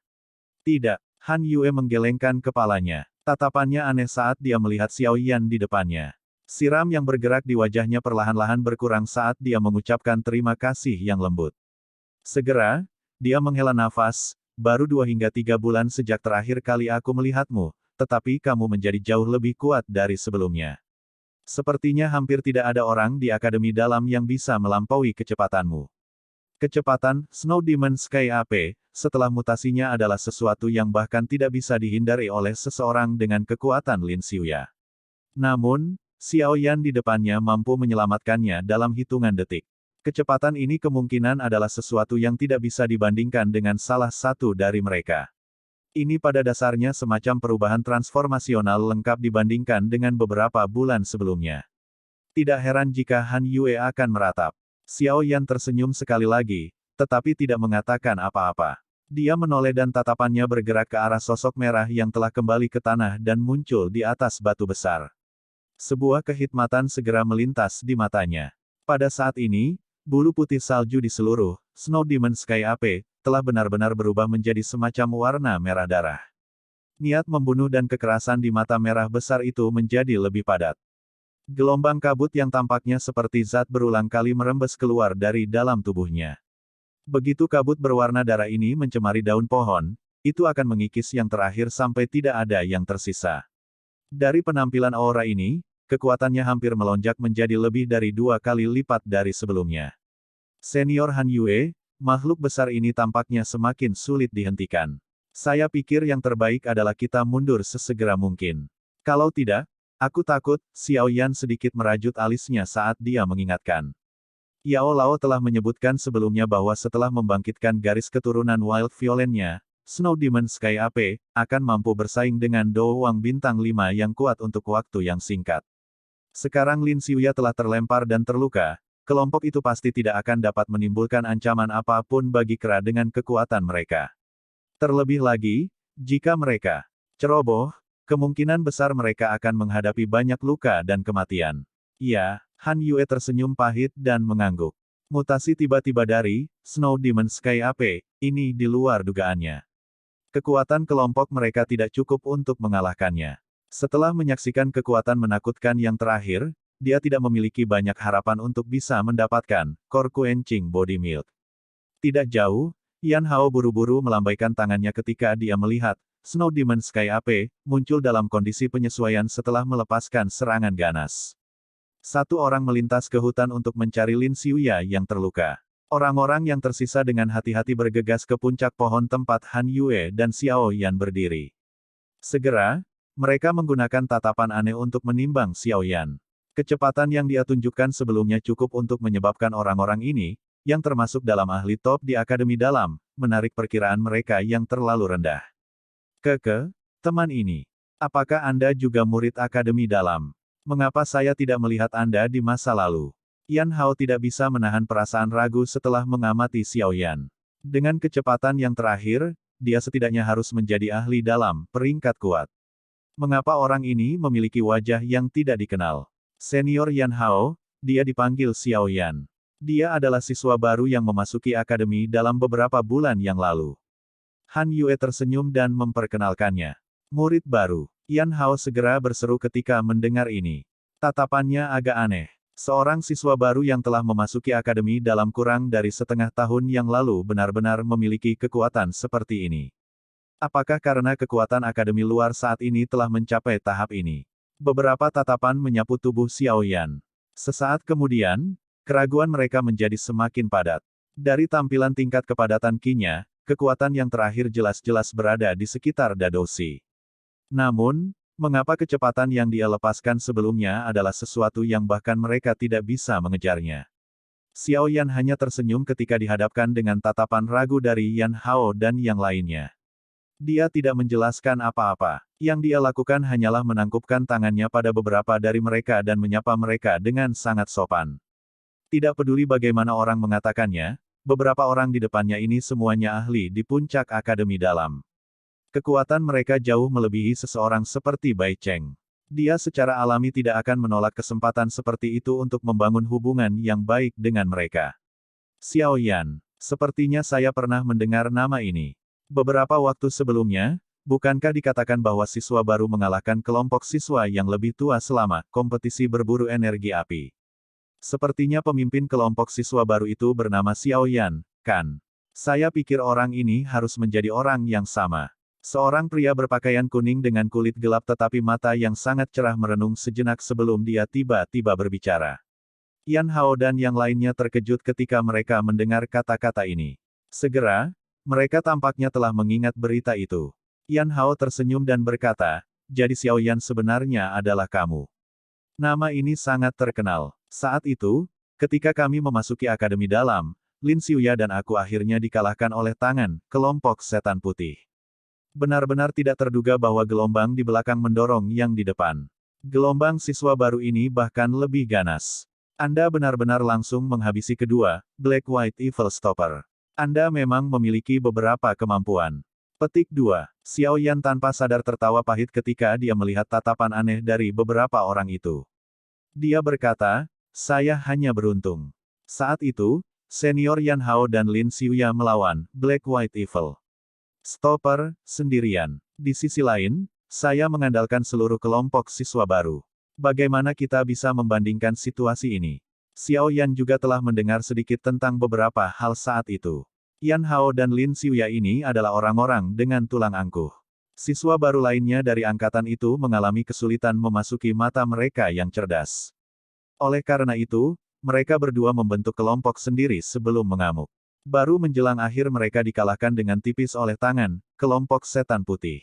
S1: Tidak, Han Yue menggelengkan kepalanya. Tatapannya aneh saat dia melihat Xiao Yan di depannya. Siram yang bergerak di wajahnya perlahan-lahan berkurang saat dia mengucapkan terima kasih yang lembut. Segera, dia menghela nafas, baru 2 hingga 3 bulan sejak terakhir kali aku melihatmu, tetapi kamu menjadi jauh lebih kuat dari sebelumnya. Sepertinya hampir tidak ada orang di Akademi Dalam yang bisa melampaui kecepatanmu. Kecepatan, Snow Demon Sky AP, setelah mutasinya adalah sesuatu yang bahkan tidak bisa dihindari oleh seseorang dengan kekuatan Lin Xiuya. Namun, Xiao Yan di depannya mampu menyelamatkannya dalam hitungan detik. Kecepatan ini kemungkinan adalah sesuatu yang tidak bisa dibandingkan dengan salah satu dari mereka. Ini pada dasarnya semacam perubahan transformasional lengkap dibandingkan dengan beberapa bulan sebelumnya. Tidak heran jika Han Yue akan meratap. Xiao Yan tersenyum sekali lagi, tetapi tidak mengatakan apa-apa. Dia menoleh dan tatapannya bergerak ke arah sosok merah yang telah kembali ke tanah dan muncul di atas batu besar. Sebuah kehikmatan segera melintas di matanya. Pada saat ini, bulu putih salju di seluruh Snow Demon Sky AP telah benar-benar berubah menjadi semacam warna merah darah. Niat membunuh dan kekerasan di mata merah besar itu menjadi lebih padat. Gelombang kabut yang tampaknya seperti zat berulang kali merembes keluar dari dalam tubuhnya. Begitu kabut berwarna darah ini mencemari daun pohon, itu akan mengikis yang terakhir sampai tidak ada yang tersisa. Dari penampilan aura ini, kekuatannya hampir melonjak menjadi lebih dari 2 kali lipat dari sebelumnya. Senior Han Yue, makhluk besar ini tampaknya semakin sulit dihentikan. Saya pikir yang terbaik adalah kita mundur sesegera mungkin. Kalau tidak, aku takut, Xiao Yan sedikit merajut alisnya saat dia mengingatkan. Yao Lao telah menyebutkan sebelumnya bahwa setelah membangkitkan garis keturunan Wild Violen-nya, Snow Demon Sky AP, akan mampu bersaing dengan Do Wang Bintang 5 yang kuat untuk waktu yang singkat. Sekarang Lin Xiuya telah terlempar dan terluka, kelompok itu pasti tidak akan dapat menimbulkan ancaman apapun bagi Kera dengan kekuatan mereka. Terlebih lagi, jika mereka ceroboh, kemungkinan besar mereka akan menghadapi banyak luka dan kematian. Ya, Han Yue tersenyum pahit dan mengangguk. Mutasi tiba-tiba dari Snow Demon Sky AP, ini di luar dugaannya. Kekuatan kelompok mereka tidak cukup untuk mengalahkannya. Setelah menyaksikan kekuatan menakutkan yang terakhir, dia tidak memiliki banyak harapan untuk bisa mendapatkan Core Quenching Body Milk. Tidak jauh, Yan Hao buru-buru melambaikan tangannya ketika dia melihat Snow Demon Sky AP muncul dalam kondisi penyesuaian setelah melepaskan serangan ganas. Satu orang melintas ke hutan untuk mencari Lin Xiuya yang terluka. Orang-orang yang tersisa dengan hati-hati bergegas ke puncak pohon tempat Han Yue dan Xiao Yan berdiri. Segera, mereka menggunakan tatapan aneh untuk menimbang Xiao Yan. Kecepatan yang dia tunjukkan sebelumnya cukup untuk menyebabkan orang-orang ini, yang termasuk dalam ahli top di Akademi Dalam, menarik perkiraan mereka yang terlalu rendah. Teman ini. Apakah Anda juga murid Akademi Dalam? Mengapa saya tidak melihat Anda di masa lalu? Yan Hao tidak bisa menahan perasaan ragu setelah mengamati Xiao Yan. Dengan kecepatan yang terakhir, dia setidaknya harus menjadi ahli dalam peringkat kuat. Mengapa orang ini memiliki wajah yang tidak dikenal? Senior Yan Hao, dia dipanggil Xiao Yan. Dia adalah siswa baru yang memasuki akademi dalam beberapa bulan yang lalu. Han Yue tersenyum dan memperkenalkannya. Murid baru. Yan Hao segera berseru ketika mendengar ini. Tatapannya agak aneh. Seorang siswa baru yang telah memasuki akademi dalam kurang dari setengah tahun yang lalu benar-benar memiliki kekuatan seperti ini. Apakah karena kekuatan akademi luar saat ini telah mencapai tahap ini? Beberapa tatapan menyapu tubuh Xiao Yan. Sesaat kemudian, keraguan mereka menjadi semakin padat. Dari tampilan tingkat kepadatan Qi-nya, kekuatan yang terakhir jelas-jelas berada di sekitar Dadoshi. Namun, mengapa kecepatan yang dia lepaskan sebelumnya adalah sesuatu yang bahkan mereka tidak bisa mengejarnya? Xiao Yan hanya tersenyum ketika dihadapkan dengan tatapan ragu dari Yan Hao dan yang lainnya. Dia tidak menjelaskan apa-apa. Yang dia lakukan hanyalah menangkupkan tangannya pada beberapa dari mereka dan menyapa mereka dengan sangat sopan. Tidak peduli bagaimana orang mengatakannya, beberapa orang di depannya ini semuanya ahli di puncak Akademi Dalam. Kekuatan mereka jauh melebihi seseorang seperti Bai Cheng. Dia secara alami tidak akan menolak kesempatan seperti itu untuk membangun hubungan yang baik dengan mereka. Xiao Yan, sepertinya saya pernah mendengar nama ini. Beberapa waktu sebelumnya, bukankah dikatakan bahwa siswa baru mengalahkan kelompok siswa yang lebih tua selama kompetisi berburu energi api? Sepertinya pemimpin kelompok siswa baru itu bernama Xiao Yan, kan? Saya pikir orang ini harus menjadi orang yang sama. Seorang pria berpakaian kuning dengan kulit gelap tetapi mata yang sangat cerah merenung sejenak sebelum dia tiba-tiba berbicara. Yan Hao dan yang lainnya terkejut ketika mereka mendengar kata-kata ini. Segera, mereka tampaknya telah mengingat berita itu. Yan Hao tersenyum dan berkata, jadi Xiao Yan sebenarnya adalah kamu. Nama ini sangat terkenal. Saat itu, ketika kami memasuki Akademi Dalam, Lin Xiuya dan aku akhirnya dikalahkan oleh tangan kelompok setan putih. Benar-benar tidak terduga bahwa gelombang di belakang mendorong yang di depan. Gelombang siswa baru ini bahkan lebih ganas. Anda benar-benar langsung menghabisi kedua, Black White Evil Stopper. Anda memang memiliki beberapa kemampuan. Petik 2. Xiao Yan tanpa sadar tertawa pahit ketika dia melihat tatapan aneh dari beberapa orang itu. Dia berkata, saya hanya beruntung. Saat itu, senior Yan Hao dan Lin Xiuya melawan Black White Evil Stopper, sendirian. Di sisi lain, saya mengandalkan seluruh kelompok siswa baru. Bagaimana kita bisa membandingkan situasi ini? Xiao Yan juga telah mendengar sedikit tentang beberapa hal saat itu. Yan Hao dan Lin Xiuya ini adalah orang-orang dengan tulang angkuh. Siswa baru lainnya dari angkatan itu mengalami kesulitan memasuki mata mereka yang cerdas. Oleh karena itu, mereka berdua membentuk kelompok sendiri sebelum mengamuk. Baru menjelang akhir mereka dikalahkan dengan tipis oleh tangan kelompok setan putih.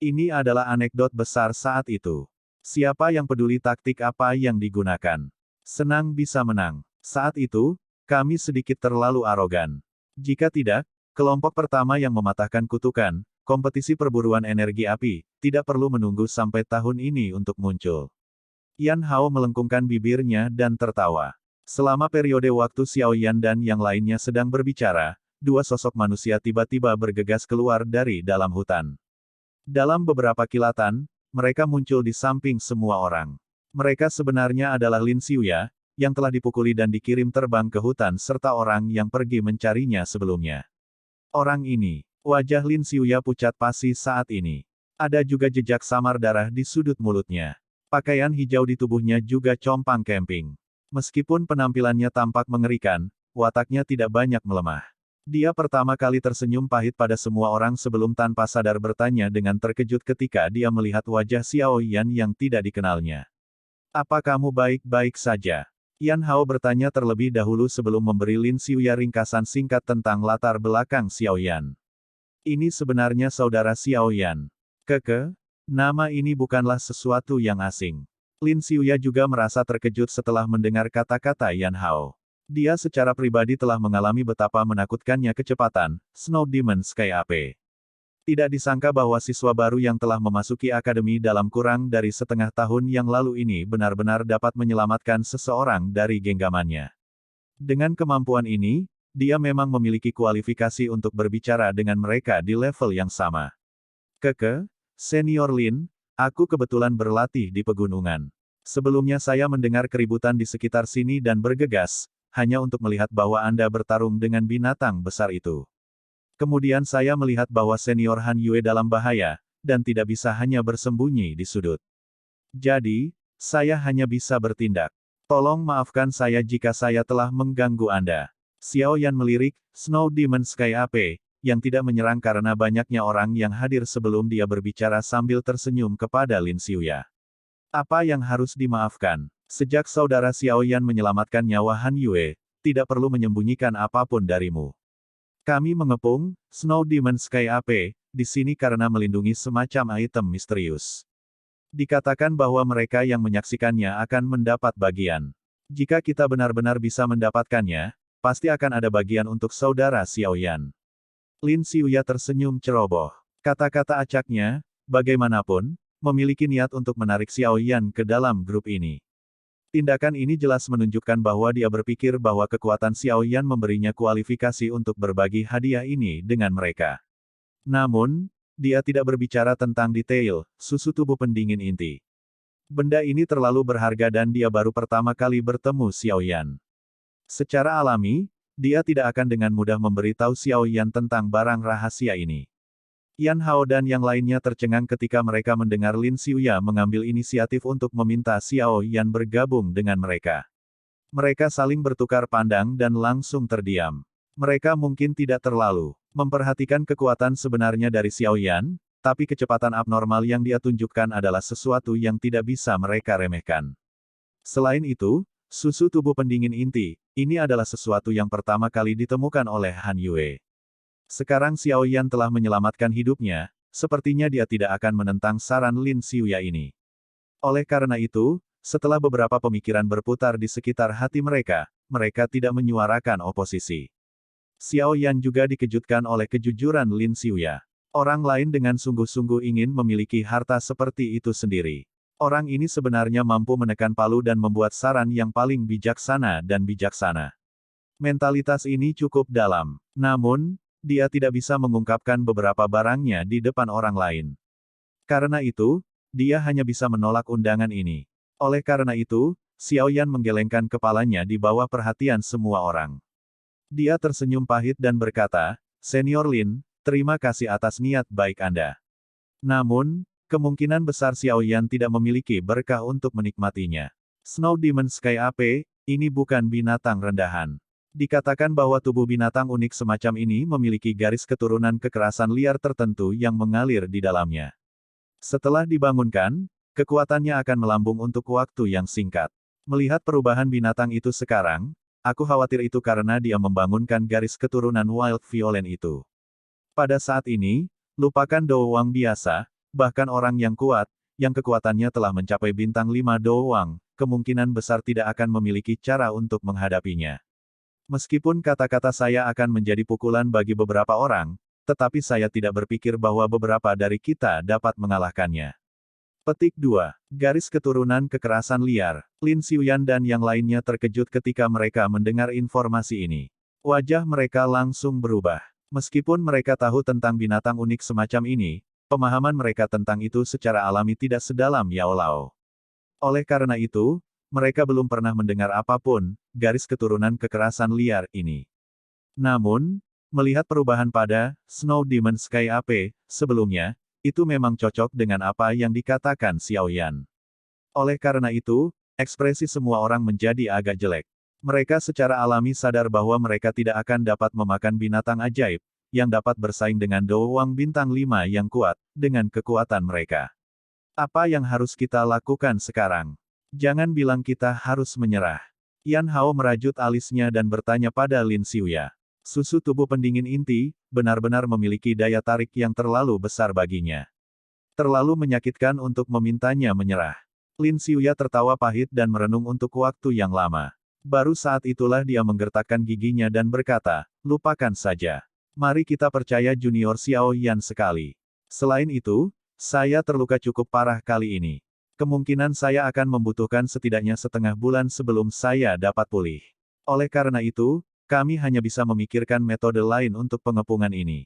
S1: Ini adalah anekdot besar saat itu. Siapa yang peduli taktik apa yang digunakan? Senang bisa menang. Saat itu, kami sedikit terlalu arogan. Jika tidak, Kelompok pertama yang mematahkan kutukan, kompetisi perburuan energi api, tidak perlu menunggu sampai tahun ini untuk muncul. Yan Hao melengkungkan bibirnya dan tertawa. Selama periode waktu Xiao Yan dan yang lainnya sedang berbicara, dua sosok manusia tiba-tiba bergegas keluar dari dalam hutan. Dalam beberapa kilatan, mereka muncul di samping semua orang. Mereka sebenarnya adalah Lin Xiuya, yang telah dipukuli dan dikirim terbang ke hutan serta orang yang pergi mencarinya sebelumnya. Orang ini, wajah Lin Xiuya pucat pasi saat ini. Ada juga jejak samar darah di sudut mulutnya. Pakaian hijau di tubuhnya juga compang camping. Meskipun penampilannya tampak mengerikan, wataknya tidak banyak melemah. Dia pertama kali tersenyum pahit pada semua orang sebelum tanpa sadar bertanya dengan terkejut ketika dia melihat wajah Xiao Yan yang tidak dikenalnya. Apa kamu baik-baik saja? Yan Hao bertanya terlebih dahulu sebelum memberi Lin Xiuya ringkasan singkat tentang latar belakang Xiao Yan. Ini sebenarnya saudara Xiao Yan. Nama ini bukanlah sesuatu yang asing. Lin Xiuya juga merasa terkejut setelah mendengar kata-kata Yan Hao. Dia secara pribadi telah mengalami betapa menakutkannya kecepatan Snow Demon Sky AP. Tidak disangka bahwa siswa baru yang telah memasuki akademi dalam kurang dari setengah tahun yang lalu ini benar-benar dapat menyelamatkan seseorang dari genggamannya. Dengan kemampuan ini, dia memang memiliki kualifikasi untuk berbicara dengan mereka di level yang sama. Senior Lin, aku kebetulan berlatih di pegunungan. Sebelumnya saya mendengar keributan di sekitar sini dan bergegas, hanya untuk melihat bahwa Anda bertarung dengan binatang besar itu. Kemudian saya melihat bahwa senior Han Yue dalam bahaya, dan tidak bisa hanya bersembunyi di sudut. Jadi, saya hanya bisa bertindak. Tolong maafkan saya jika saya telah mengganggu Anda. Xiao Yan melirik, Snow Demon Sky AP, yang tidak menyerang karena banyaknya orang yang hadir sebelum dia berbicara sambil tersenyum kepada Lin Xiuya. Apa yang harus dimaafkan? Sejak saudara Xiao Yan menyelamatkan nyawa Han Yue, tidak perlu menyembunyikan apapun darimu. Kami mengepung Snow Demon Sky AP di sini karena melindungi semacam item misterius. Dikatakan bahwa mereka yang menyaksikannya akan mendapat bagian. Jika kita benar-benar bisa mendapatkannya, pasti akan ada bagian untuk saudara Xiao Yan. Lin Xiuya tersenyum ceroboh. Kata-kata acaknya, bagaimanapun, memiliki niat untuk menarik Xiao Yan ke dalam grup ini. Tindakan ini jelas menunjukkan bahwa dia berpikir bahwa kekuatan Xiao Yan memberinya kualifikasi untuk berbagi hadiah ini dengan mereka. Namun, dia tidak berbicara tentang detail susu tubuh pendingin inti. Benda ini terlalu berharga dan dia baru pertama kali bertemu Xiao Yan. Secara alami, dia tidak akan dengan mudah memberitahu Xiao Yan tentang barang rahasia ini. Yan Hao dan yang lainnya tercengang ketika mereka mendengar Lin Xiuya mengambil inisiatif untuk meminta Xiao Yan bergabung dengan mereka. Mereka saling bertukar pandang dan langsung terdiam. Mereka mungkin tidak terlalu memperhatikan kekuatan sebenarnya dari Xiao Yan, tapi kecepatan abnormal yang dia tunjukkan adalah sesuatu yang tidak bisa mereka remehkan. Selain itu, susu tubuh pendingin inti, ini adalah sesuatu yang pertama kali ditemukan oleh Han Yue. Sekarang Xiao Yan telah menyelamatkan hidupnya, sepertinya dia tidak akan menentang saran Lin Xiuya ini. Oleh karena itu, setelah beberapa pemikiran berputar di sekitar hati mereka, mereka tidak menyuarakan oposisi. Xiao Yan juga dikejutkan oleh kejujuran Lin Xiuya. Orang lain dengan sungguh-sungguh ingin memiliki harta seperti itu sendiri. Orang ini sebenarnya mampu menekan palu dan membuat saran yang paling bijaksana dan bijaksana. Mentalitas ini cukup dalam. Namun, dia tidak bisa mengungkapkan beberapa barangnya di depan orang lain. Karena itu, dia hanya bisa menolak undangan ini. Oleh karena itu, Xiao Yan menggelengkan kepalanya di bawah perhatian semua orang. Dia tersenyum pahit dan berkata, Senior Lin, terima kasih atas niat baik Anda. Namun, kemungkinan besar Xiao Yan tidak memiliki berkah untuk menikmatinya. Snow Demon Sky AP, ini bukan binatang rendahan. Dikatakan bahwa tubuh binatang unik semacam ini memiliki garis keturunan kekerasan liar tertentu yang mengalir di dalamnya. Setelah dibangunkan, kekuatannya akan melambung untuk waktu yang singkat. Melihat perubahan binatang itu sekarang, aku khawatir itu karena dia membangunkan garis keturunan Wild Violent itu. Pada saat ini, lupakan Doowang biasa, bahkan orang yang kuat, yang kekuatannya telah mencapai bintang 5 Doowang, kemungkinan besar tidak akan memiliki cara untuk menghadapinya. Meskipun kata-kata saya akan menjadi pukulan bagi beberapa orang, tetapi saya tidak berpikir bahwa beberapa dari kita dapat mengalahkannya. Petik 2. Garis keturunan kekerasan liar. Lin Xiuyan dan yang lainnya terkejut ketika mereka mendengar informasi ini. Wajah mereka langsung berubah. Meskipun mereka tahu tentang binatang unik semacam ini, pemahaman mereka tentang itu secara alami tidak sedalam Yao Lao. Oleh karena itu, mereka belum pernah mendengar apapun, garis keturunan kekerasan liar ini. Namun, melihat perubahan pada Snow Demon Sky AP sebelumnya, itu memang cocok dengan apa yang dikatakan Xiao Yan. Oleh karena itu, ekspresi semua orang menjadi agak jelek. Mereka secara alami sadar bahwa mereka tidak akan dapat memakan binatang ajaib, yang dapat bersaing dengan Doowang Bintang 5 yang kuat, dengan kekuatan mereka. Apa yang harus kita lakukan sekarang? Jangan bilang kita harus menyerah. Yan Hao merajut alisnya dan bertanya pada Lin Xiuya. Susu tubuh pendingin inti, benar-benar memiliki daya tarik yang terlalu besar baginya. Terlalu menyakitkan untuk memintanya menyerah. Lin Xiuya tertawa pahit dan merenung untuk waktu yang lama. Baru saat itulah dia menggertakkan giginya dan berkata, lupakan saja. Mari kita percaya junior Xiao Yan sekali. Selain itu, saya terluka cukup parah kali ini. Kemungkinan saya akan membutuhkan setidaknya setengah bulan sebelum saya dapat pulih. Oleh karena itu, kami hanya bisa memikirkan metode lain untuk pengepungan ini.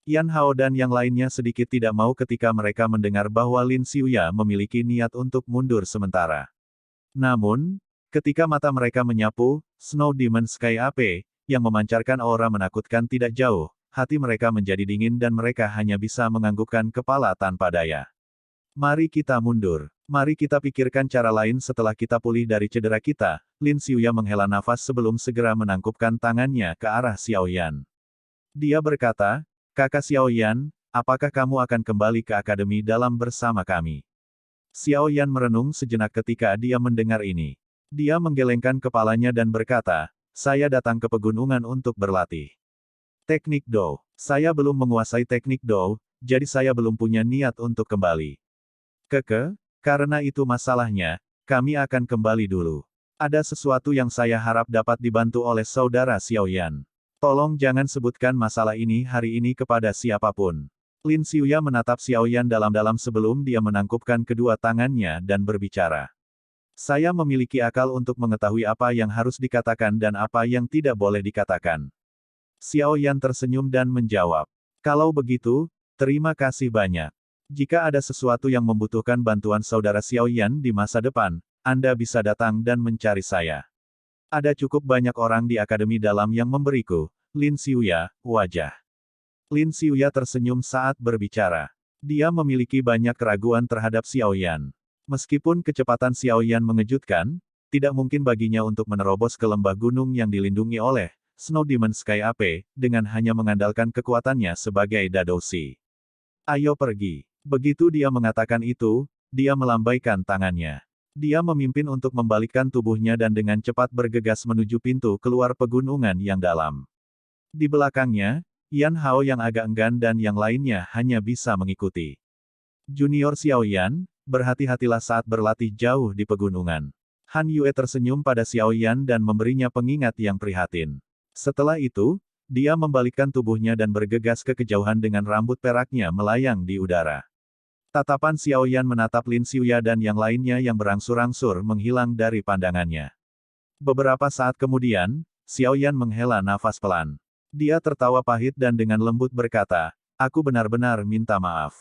S1: Yan Hao dan yang lainnya sedikit tidak mau ketika mereka mendengar bahwa Lin Xiuya memiliki niat untuk mundur sementara. Namun, ketika mata mereka menyapu, Snow Demon Sky AP, yang memancarkan aura menakutkan tidak jauh, hati mereka menjadi dingin dan mereka hanya bisa menganggukkan kepala tanpa daya. Mari kita mundur. Mari kita pikirkan cara lain setelah kita pulih dari cedera kita. Lin Xiuya menghela nafas sebelum segera menangkupkan tangannya ke arah Xiao Yan. Dia berkata, Kakak Xiao Yan, apakah kamu akan kembali ke akademi dalam bersama kami? Xiao Yan merenung sejenak ketika dia mendengar ini. Dia menggelengkan kepalanya dan berkata, saya datang ke pegunungan untuk berlatih. Teknik Dou. Saya belum menguasai teknik Dou, jadi saya belum punya niat untuk kembali. Karena itu masalahnya, kami akan kembali dulu. Ada sesuatu yang saya harap dapat dibantu oleh saudara Xiao Yan. Tolong jangan sebutkan masalah ini hari ini kepada siapapun. Lin Xiuya menatap Xiao Yan dalam-dalam sebelum dia menangkupkan kedua tangannya dan berbicara. Saya memiliki akal untuk mengetahui apa yang harus dikatakan dan apa yang tidak boleh dikatakan. Xiao Yan tersenyum dan menjawab. Kalau begitu, terima kasih banyak. Jika ada sesuatu yang membutuhkan bantuan saudara Xiao Yan di masa depan, Anda bisa datang dan mencari saya. Ada cukup banyak orang di akademi dalam yang memberiku. Lin Xiuya, wajah. Lin Xiuya tersenyum saat berbicara. Dia memiliki banyak keraguan terhadap Xiao Yan. Meskipun kecepatan Xiao Yan mengejutkan, tidak mungkin baginya untuk menerobos ke lembah gunung yang dilindungi oleh Snow Demon Sky AP, dengan hanya mengandalkan kekuatannya sebagai Dadoushi. Ayo pergi. Begitu dia mengatakan itu, dia melambaikan tangannya. Dia memimpin untuk membalikkan tubuhnya dan dengan cepat bergegas menuju pintu keluar pegunungan yang dalam. Di belakangnya, Yan Hao yang agak enggan dan yang lainnya hanya bisa mengikuti. Junior Xiao Yan, berhati-hatilah saat berlatih jauh di pegunungan. Han Yue tersenyum pada Xiao Yan dan memberinya pengingat yang prihatin. Setelah itu, dia membalikkan tubuhnya dan bergegas ke kejauhan dengan rambut peraknya melayang di udara. Tatapan Xiao Yan menatap Lin Xiuya dan yang lainnya yang berangsur-angsur menghilang dari pandangannya. Beberapa saat kemudian, Xiao Yan menghela nafas pelan. Dia tertawa pahit dan dengan lembut berkata, aku benar-benar minta maaf.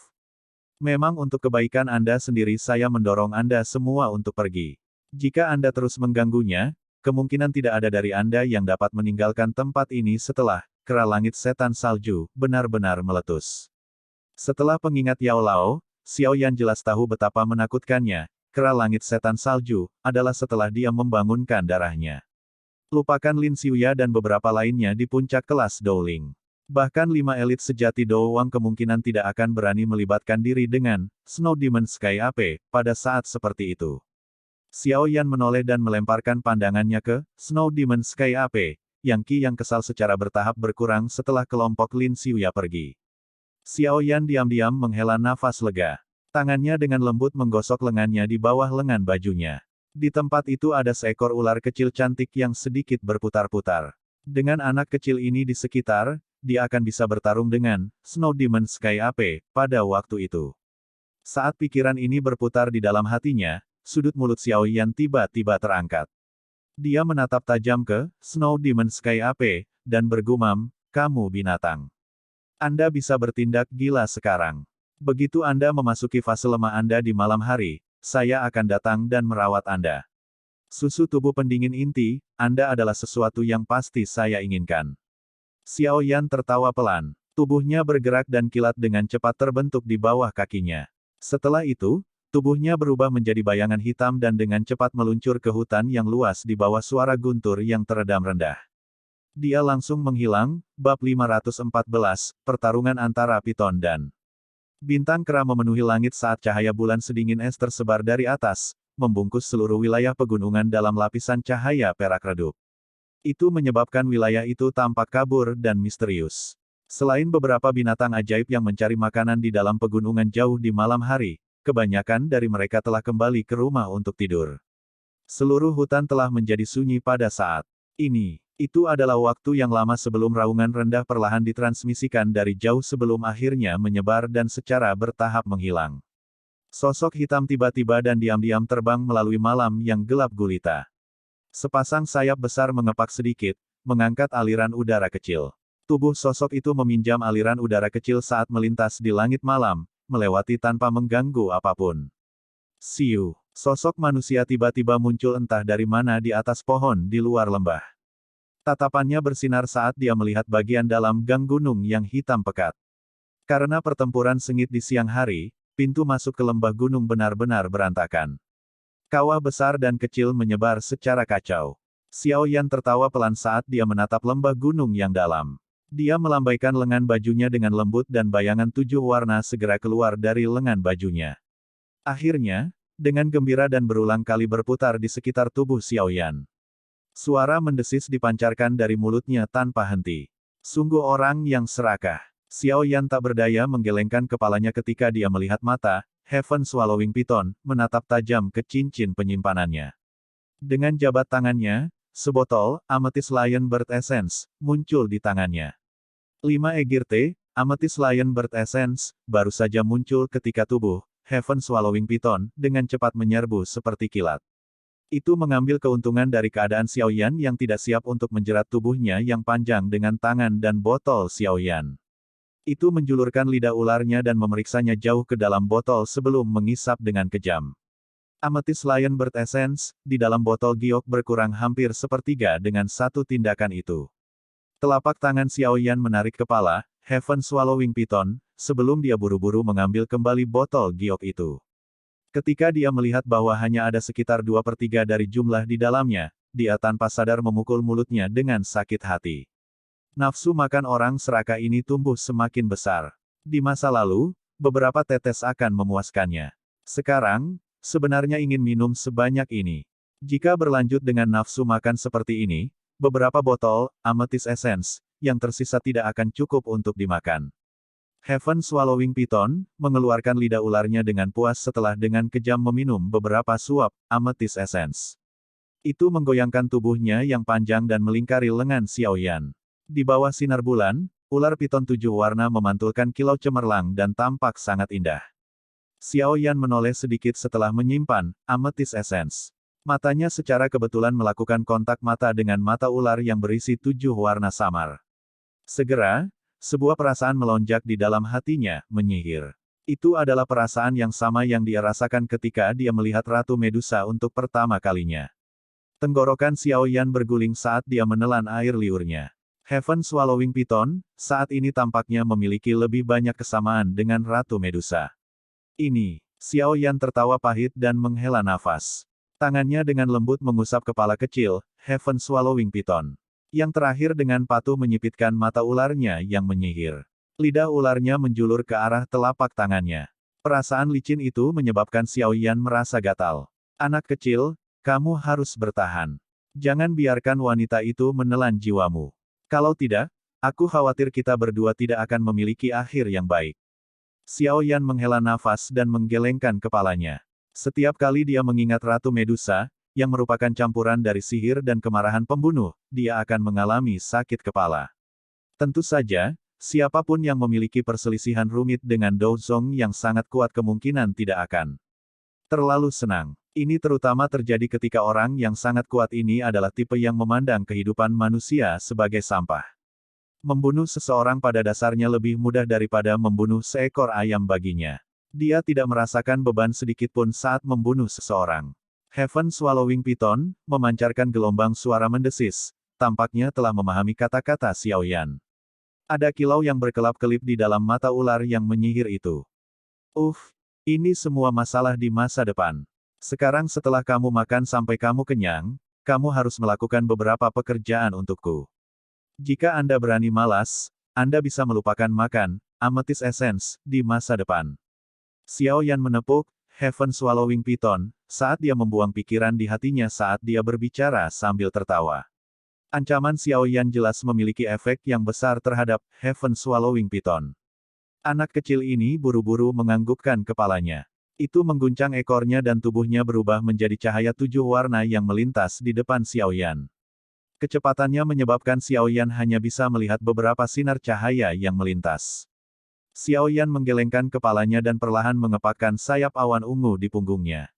S1: Memang untuk kebaikan Anda sendiri saya mendorong Anda semua untuk pergi. Jika Anda terus mengganggunya, kemungkinan tidak ada dari Anda yang dapat meninggalkan tempat ini setelah kera langit setan salju benar-benar meletus. Setelah pengingat Yao Lao, Xiao Yan jelas tahu betapa menakutkannya. Kera langit setan salju adalah setelah dia membangunkan darahnya. Lupakan Lin Xiuya dan beberapa lainnya di puncak kelas Dowling. Bahkan 5 elit sejati Doowang kemungkinan tidak akan berani melibatkan diri dengan Snow Demon Sky AP pada saat seperti itu. Xiao Yan menoleh dan melemparkan pandangannya ke Snow Demon Sky AP, yang kesal secara bertahap berkurang setelah kelompok Lin Xiuya pergi. Xiao Yan diam-diam menghela nafas lega. Tangannya dengan lembut menggosok lengannya di bawah lengan bajunya. Di tempat itu ada seekor ular kecil cantik yang sedikit berputar-putar. Dengan anak kecil ini di sekitar, dia akan bisa bertarung dengan Snow Demon Sky AP pada waktu itu. Saat pikiran ini berputar di dalam hatinya, sudut mulut Xiao Yan tiba-tiba terangkat. Dia menatap tajam ke Snow Demon Sky AP, dan bergumam, "Kamu binatang. Anda bisa bertindak gila sekarang. Begitu Anda memasuki fase lemah Anda di malam hari, saya akan datang dan merawat Anda. Susu tubuh pendingin inti, Anda adalah sesuatu yang pasti saya inginkan." Xiao Yan tertawa pelan. Tubuhnya bergerak dan kilat dengan cepat terbentuk di bawah kakinya. Setelah itu, tubuhnya berubah menjadi bayangan hitam dan dengan cepat meluncur ke hutan yang luas di bawah suara guntur yang teredam rendah. Dia langsung menghilang. Bab 514, Pertarungan antara Piton dan Bintang Kera memenuhi langit saat cahaya bulan sedingin es tersebar dari atas, membungkus seluruh wilayah pegunungan dalam lapisan cahaya perak redup. Itu menyebabkan wilayah itu tampak kabur dan misterius. Selain beberapa binatang ajaib yang mencari makanan di dalam pegunungan jauh di malam hari, kebanyakan dari mereka telah kembali ke rumah untuk tidur. Seluruh hutan telah menjadi sunyi pada saat ini. Itu adalah waktu yang lama sebelum raungan rendah perlahan ditransmisikan dari jauh sebelum akhirnya menyebar dan secara bertahap menghilang. Sosok hitam tiba-tiba dan diam-diam terbang melalui malam yang gelap gulita. Sepasang sayap besar mengepak sedikit, mengangkat aliran udara kecil. Tubuh sosok itu meminjam aliran udara kecil saat melintas di langit malam, melewati tanpa mengganggu apapun. Siu, sosok manusia tiba-tiba muncul entah dari mana di atas pohon di luar lembah. Tatapannya bersinar saat dia melihat bagian dalam gang gunung yang hitam pekat. Karena pertempuran sengit di siang hari, pintu masuk ke lembah gunung benar-benar berantakan. Kawah besar dan kecil menyebar secara kacau. Xiao Yan tertawa pelan saat dia menatap lembah gunung yang dalam. Dia melambaikan lengan bajunya dengan lembut dan bayangan 7 warna segera keluar dari lengan bajunya. Akhirnya, dengan gembira dan berulang kali berputar di sekitar tubuh Xiao Yan. Suara mendesis dipancarkan dari mulutnya tanpa henti. Sungguh orang yang serakah. Xiao Yan tak berdaya menggelengkan kepalanya ketika dia melihat mata Heaven Swallowing Python menatap tajam ke cincin penyimpanannya. Dengan jabat tangannya, sebotol Amethyst Lion Bird Essence muncul di tangannya. 5 egir teh, Amethyst Lion Bird Essence, baru saja muncul ketika tubuh Heaven Swallowing Python dengan cepat menyerbu seperti kilat. Itu mengambil keuntungan dari keadaan Xiao Yan yang tidak siap untuk menjerat tubuhnya yang panjang dengan tangan dan botol Xiao Yan. Itu menjulurkan lidah ularnya dan memeriksanya jauh ke dalam botol sebelum mengisap dengan kejam. Amethyst Lion Bird Essence, di dalam botol giok berkurang hampir sepertiga dengan satu tindakan itu. Telapak tangan Xiao Yan menarik kepala Heaven Swallowing Python, sebelum dia buru-buru mengambil kembali botol giok itu. Ketika dia melihat bahwa hanya ada sekitar 2/3 dari jumlah di dalamnya, dia tanpa sadar memukul mulutnya dengan sakit hati. Nafsu makan orang serakah ini tumbuh semakin besar. Di masa lalu, beberapa tetes akan memuaskannya. Sekarang, sebenarnya ingin minum sebanyak ini. Jika berlanjut dengan nafsu makan seperti ini, beberapa botol Amethyst Essence yang tersisa tidak akan cukup untuk dimakan. Heaven Swallowing Python mengeluarkan lidah ularnya dengan puas setelah dengan kejam meminum beberapa suap Amethyst Essence. Itu menggoyangkan tubuhnya yang panjang dan melingkari lengan Xiao Yan. Di bawah sinar bulan, ular piton 7 warna memantulkan kilau cemerlang dan tampak sangat indah. Xiao Yan menoleh sedikit setelah menyimpan Amethyst Essence. Matanya secara kebetulan melakukan kontak mata dengan mata ular yang berisi 7 warna samar. Segera, sebuah perasaan melonjak di dalam hatinya, menyihir. Itu adalah perasaan yang sama yang dia rasakan ketika dia melihat Ratu Medusa untuk pertama kalinya. Tenggorokan Xiao Yan berguling saat dia menelan air liurnya. Heaven Swallowing Python, saat ini tampaknya memiliki lebih banyak kesamaan dengan Ratu Medusa. Ini, Xiao Yan tertawa pahit dan menghela nafas. Tangannya dengan lembut mengusap kepala kecil, Heaven Swallowing Python. Yang terakhir dengan patuh menyipitkan mata ularnya yang menyihir. Lidah ularnya menjulur ke arah telapak tangannya. Perasaan licin itu menyebabkan Xiao Yan merasa gatal. Anak kecil, kamu harus bertahan. Jangan biarkan wanita itu menelan jiwamu. Kalau tidak, aku khawatir kita berdua tidak akan memiliki akhir yang baik. Xiao Yan menghela nafas dan menggelengkan kepalanya. Setiap kali dia mengingat Ratu Medusa, yang merupakan campuran dari sihir dan kemarahan pembunuh, dia akan mengalami sakit kepala. Tentu saja, siapapun yang memiliki perselisihan rumit dengan Douzong yang sangat kuat kemungkinan tidak akan terlalu senang. Ini terutama terjadi ketika orang yang sangat kuat ini adalah tipe yang memandang kehidupan manusia sebagai sampah. Membunuh seseorang pada dasarnya lebih mudah daripada membunuh seekor ayam baginya. Dia tidak merasakan beban sedikitpun saat membunuh seseorang. Heaven Swallowing Python memancarkan gelombang suara mendesis, tampaknya telah memahami kata-kata Xiaoyan. Ada kilau yang berkelap-kelip di dalam mata ular yang menyihir itu. Ini semua masalah di masa depan. Sekarang setelah kamu makan sampai kamu kenyang, kamu harus melakukan beberapa pekerjaan untukku. Jika Anda berani malas, Anda bisa melupakan makan Amethyst Essence di masa depan. Xiaoyan menepuk Heaven Swallowing Python saat dia membuang pikiran di hatinya saat dia berbicara sambil tertawa. Ancaman Xiaoyan jelas memiliki efek yang besar terhadap Heaven Swallowing Python. Anak kecil ini buru-buru menganggukkan kepalanya. Itu mengguncang ekornya dan tubuhnya berubah menjadi cahaya 7 warna yang melintas di depan Xiaoyan. Kecepatannya menyebabkan Xiaoyan hanya bisa melihat beberapa sinar cahaya yang melintas. Xiaoyan menggelengkan kepalanya dan perlahan mengepakkan sayap awan ungu di punggungnya.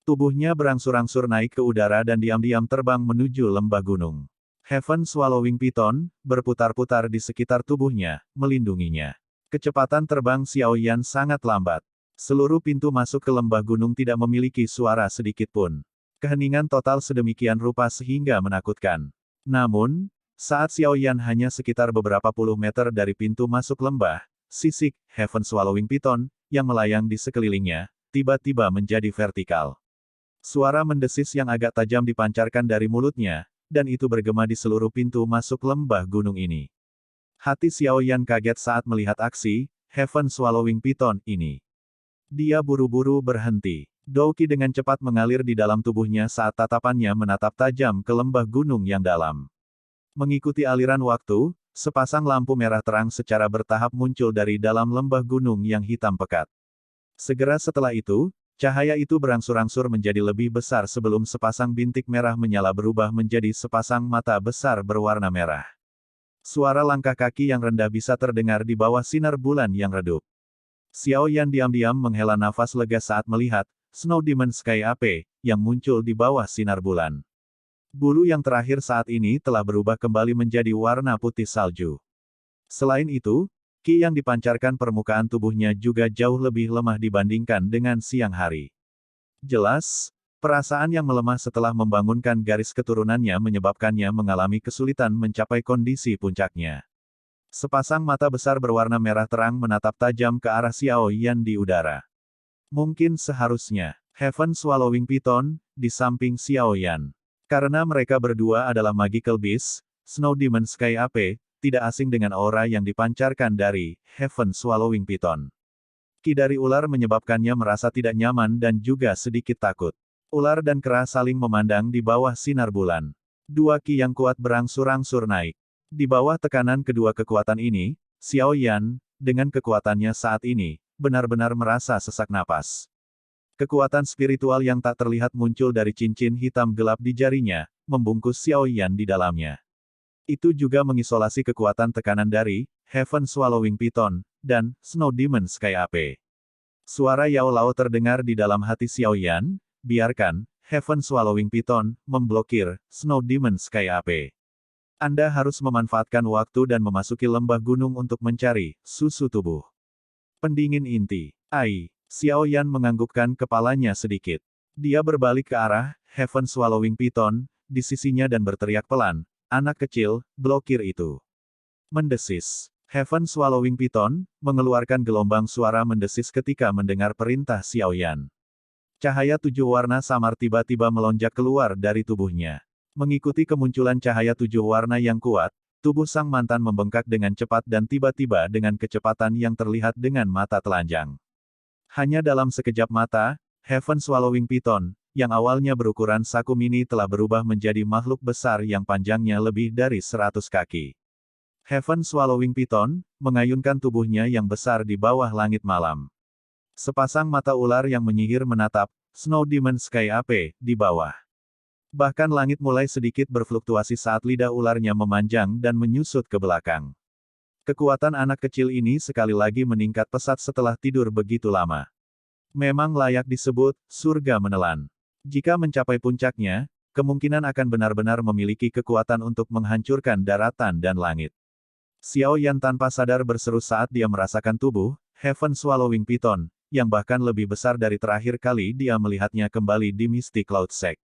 S1: Tubuhnya berangsur-angsur naik ke udara dan diam-diam terbang menuju lembah gunung. Heaven Swallowing Python berputar-putar di sekitar tubuhnya, melindunginya. Kecepatan terbang Xiaoyan sangat lambat. Seluruh pintu masuk ke lembah gunung tidak memiliki suara sedikitpun. Keheningan total sedemikian rupa sehingga menakutkan. Namun, saat Xiaoyan hanya sekitar beberapa puluh meter dari pintu masuk lembah, sisik Heaven Swallowing Python yang melayang di sekelilingnya tiba-tiba menjadi vertikal. Suara mendesis yang agak tajam dipancarkan dari mulutnya, dan itu bergema di seluruh pintu masuk lembah gunung ini. Hati Xiaoyan kaget saat melihat aksi Heaven Swallowing Python ini. Dia buru-buru berhenti. Douqi dengan cepat mengalir di dalam tubuhnya saat tatapannya menatap tajam ke lembah gunung yang dalam. Mengikuti aliran waktu, sepasang lampu merah terang secara bertahap muncul dari dalam lembah gunung yang hitam pekat. Segera setelah itu, cahaya itu berangsur-angsur menjadi lebih besar sebelum sepasang bintik merah menyala berubah menjadi sepasang mata besar berwarna merah. Suara langkah kaki yang rendah bisa terdengar di bawah sinar bulan yang redup. Xiaoyan diam-diam menghela nafas lega saat melihat Snow Demon Sky AP yang muncul di bawah sinar bulan. Bulu yang terakhir saat ini telah berubah kembali menjadi warna putih salju. Selain itu, ki yang dipancarkan permukaan tubuhnya juga jauh lebih lemah dibandingkan dengan siang hari. Jelas, perasaan yang melemah setelah membangunkan garis keturunannya menyebabkannya mengalami kesulitan mencapai kondisi puncaknya. Sepasang mata besar berwarna merah terang menatap tajam ke arah Xiaoyan di udara. Mungkin seharusnya, Heaven Swallowing Python, di samping Xiaoyan. Karena mereka berdua adalah Magical Beast, Snow Demon Sky AP, tidak asing dengan aura yang dipancarkan dari Heaven Swallowing Python. Ki dari ular menyebabkannya merasa tidak nyaman dan juga sedikit takut. Ular dan kera saling memandang di bawah sinar bulan. Dua ki yang kuat berangsur-angsur naik. Di bawah tekanan kedua kekuatan ini, Xiaoyan, dengan kekuatannya saat ini, benar-benar merasa sesak napas. Kekuatan spiritual yang tak terlihat muncul dari cincin hitam gelap di jarinya, membungkus Xiaoyan di dalamnya. Itu juga mengisolasi kekuatan tekanan dari Heaven Swallowing Python dan Snow Demon Sky AP. Suara Yao Lao terdengar di dalam hati Xiaoyan, biarkan Heaven Swallowing Python memblokir Snow Demon Sky AP. Anda harus memanfaatkan waktu dan memasuki lembah gunung untuk mencari susu tubuh. Pendingin inti. Xiaoyan menganggukkan kepalanya sedikit. Dia berbalik ke arah Heaven Swallowing Python di sisinya dan berteriak pelan, "Anak kecil, blokir itu." Mendesis. Heaven Swallowing Python mengeluarkan gelombang suara mendesis ketika mendengar perintah Xiaoyan. Cahaya 7 warna samar tiba-tiba melonjak keluar dari tubuhnya. Mengikuti kemunculan cahaya 7 warna yang kuat, tubuh sang mantan membengkak dengan cepat dan tiba-tiba dengan kecepatan yang terlihat dengan mata telanjang. Hanya dalam sekejap mata, Heaven Swallowing Python, yang awalnya berukuran saku mini telah berubah menjadi makhluk besar yang panjangnya lebih dari 100 kaki. Heaven Swallowing Python mengayunkan tubuhnya yang besar di bawah langit malam. Sepasang mata ular yang menyihir menatap Snow Demon Sky AP di bawah. Bahkan langit mulai sedikit berfluktuasi saat lidah ularnya memanjang dan menyusut ke belakang. Kekuatan anak kecil ini sekali lagi meningkat pesat setelah tidur begitu lama. Memang layak disebut surga menelan. Jika mencapai puncaknya, kemungkinan akan benar-benar memiliki kekuatan untuk menghancurkan daratan dan langit. Xiao Yan tanpa sadar berseru saat dia merasakan tubuh Heaven Swallowing Python, yang bahkan lebih besar dari terakhir kali dia melihatnya kembali di Mystic Cloud Sect.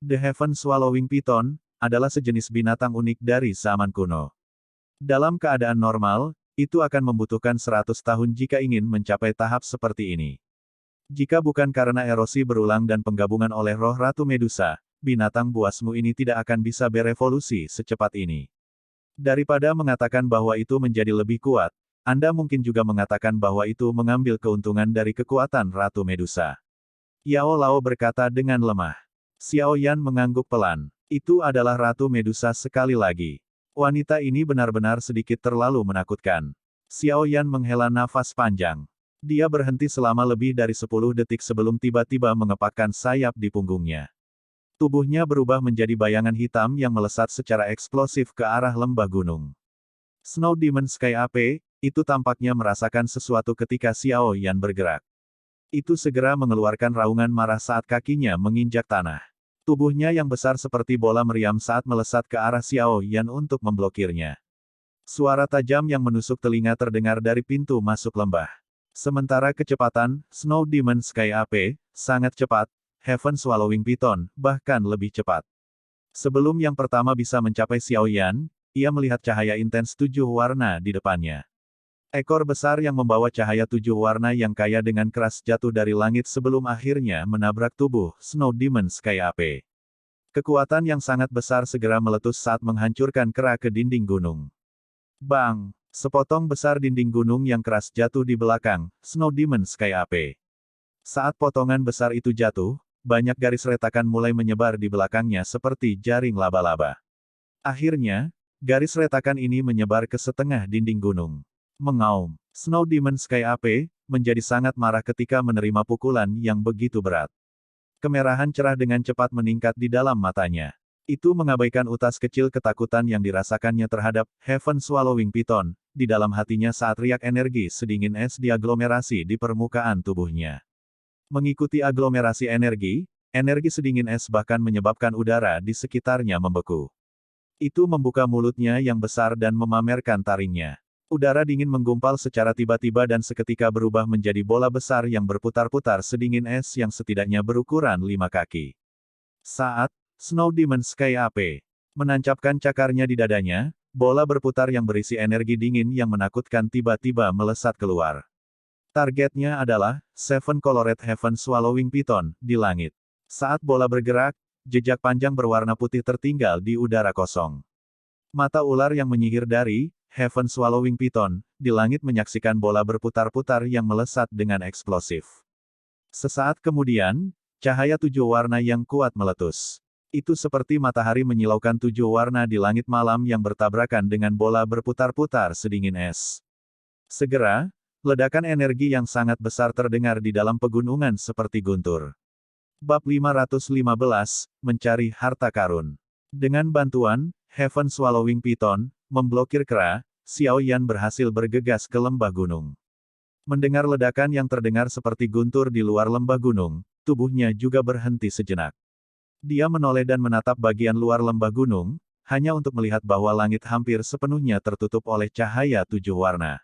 S1: The Heaven Swallowing Python adalah sejenis binatang unik dari zaman kuno. Dalam keadaan normal, itu akan membutuhkan 100 tahun jika ingin mencapai tahap seperti ini. Jika bukan karena erosi berulang dan penggabungan oleh roh Ratu Medusa, binatang buasmu ini tidak akan bisa berevolusi secepat ini. Daripada mengatakan bahwa itu menjadi lebih kuat, Anda mungkin juga mengatakan bahwa itu mengambil keuntungan dari kekuatan Ratu Medusa. Yao Lao berkata dengan lemah. Xiao Yan mengangguk pelan. Itu adalah Ratu Medusa sekali lagi. Wanita ini benar-benar sedikit terlalu menakutkan. Xiao Yan menghela nafas panjang. Dia berhenti selama lebih dari 10 detik sebelum tiba-tiba mengepakkan sayap di punggungnya. Tubuhnya berubah menjadi bayangan hitam yang melesat secara eksplosif ke arah lembah gunung. Snow Demon Sky AP, itu tampaknya merasakan sesuatu ketika Xiao Yan bergerak. Itu segera mengeluarkan raungan marah saat kakinya menginjak tanah. Tubuhnya yang besar seperti bola meriam saat melesat ke arah Xiao Yan untuk memblokirnya. Suara tajam yang menusuk telinga terdengar dari pintu masuk lembah. Sementara kecepatan Snow Demon Sky AP sangat cepat, Heaven Swallowing Python bahkan lebih cepat. Sebelum yang pertama bisa mencapai Xiao Yan, ia melihat cahaya intens 7 warna di depannya. Ekor besar yang membawa cahaya 7 warna yang kaya dengan keras jatuh dari langit sebelum akhirnya menabrak tubuh Snow Demon Sky AP. Kekuatan yang sangat besar segera meletus saat menghancurkan kera ke dinding gunung. Bang! Sepotong besar dinding gunung yang keras jatuh di belakang Snow Demon Sky AP. Saat potongan besar itu jatuh, banyak garis retakan mulai menyebar di belakangnya seperti jaring laba-laba. Akhirnya, garis retakan ini menyebar ke setengah dinding gunung. Mengaum. Snow Demon Sky AP menjadi sangat marah ketika menerima pukulan yang begitu berat. Kemerahan cerah dengan cepat meningkat di dalam matanya. Itu mengabaikan utas kecil ketakutan yang dirasakannya terhadap Heaven Swallowing Python di dalam hatinya saat riak energi sedingin es diaglomerasi di permukaan tubuhnya. Mengikuti aglomerasi energi, energi sedingin es bahkan menyebabkan udara di sekitarnya membeku. Itu membuka mulutnya yang besar dan memamerkan taringnya. Udara dingin menggumpal secara tiba-tiba dan seketika berubah menjadi bola besar yang berputar-putar sedingin es yang setidaknya berukuran 5 kaki. Saat Snow Demon Sky AP menancapkan cakarnya di dadanya, bola berputar yang berisi energi dingin yang menakutkan tiba-tiba melesat keluar. Targetnya adalah Seven Colored Heaven Swallowing Python di langit. Saat bola bergerak, jejak panjang berwarna putih tertinggal di udara kosong. Mata ular yang menyihir dari Heaven Swallowing Python di langit menyaksikan bola berputar-putar yang melesat dengan eksplosif. Sesaat kemudian, cahaya 7 warna yang kuat meletus. Itu seperti matahari menyilaukan 7 warna di langit malam yang bertabrakan dengan bola berputar-putar sedingin es. Segera, ledakan energi yang sangat besar terdengar di dalam pegunungan seperti guntur. Bab 515, Mencari Harta Karun. Dengan bantuan Heaven Swallowing Python memblokir kera, Xiao Yan berhasil bergegas ke lembah gunung. Mendengar ledakan yang terdengar seperti guntur di luar lembah gunung, tubuhnya juga berhenti sejenak. Dia menoleh dan menatap bagian luar lembah gunung, hanya untuk melihat bahwa langit hampir sepenuhnya tertutup oleh cahaya 7 warna.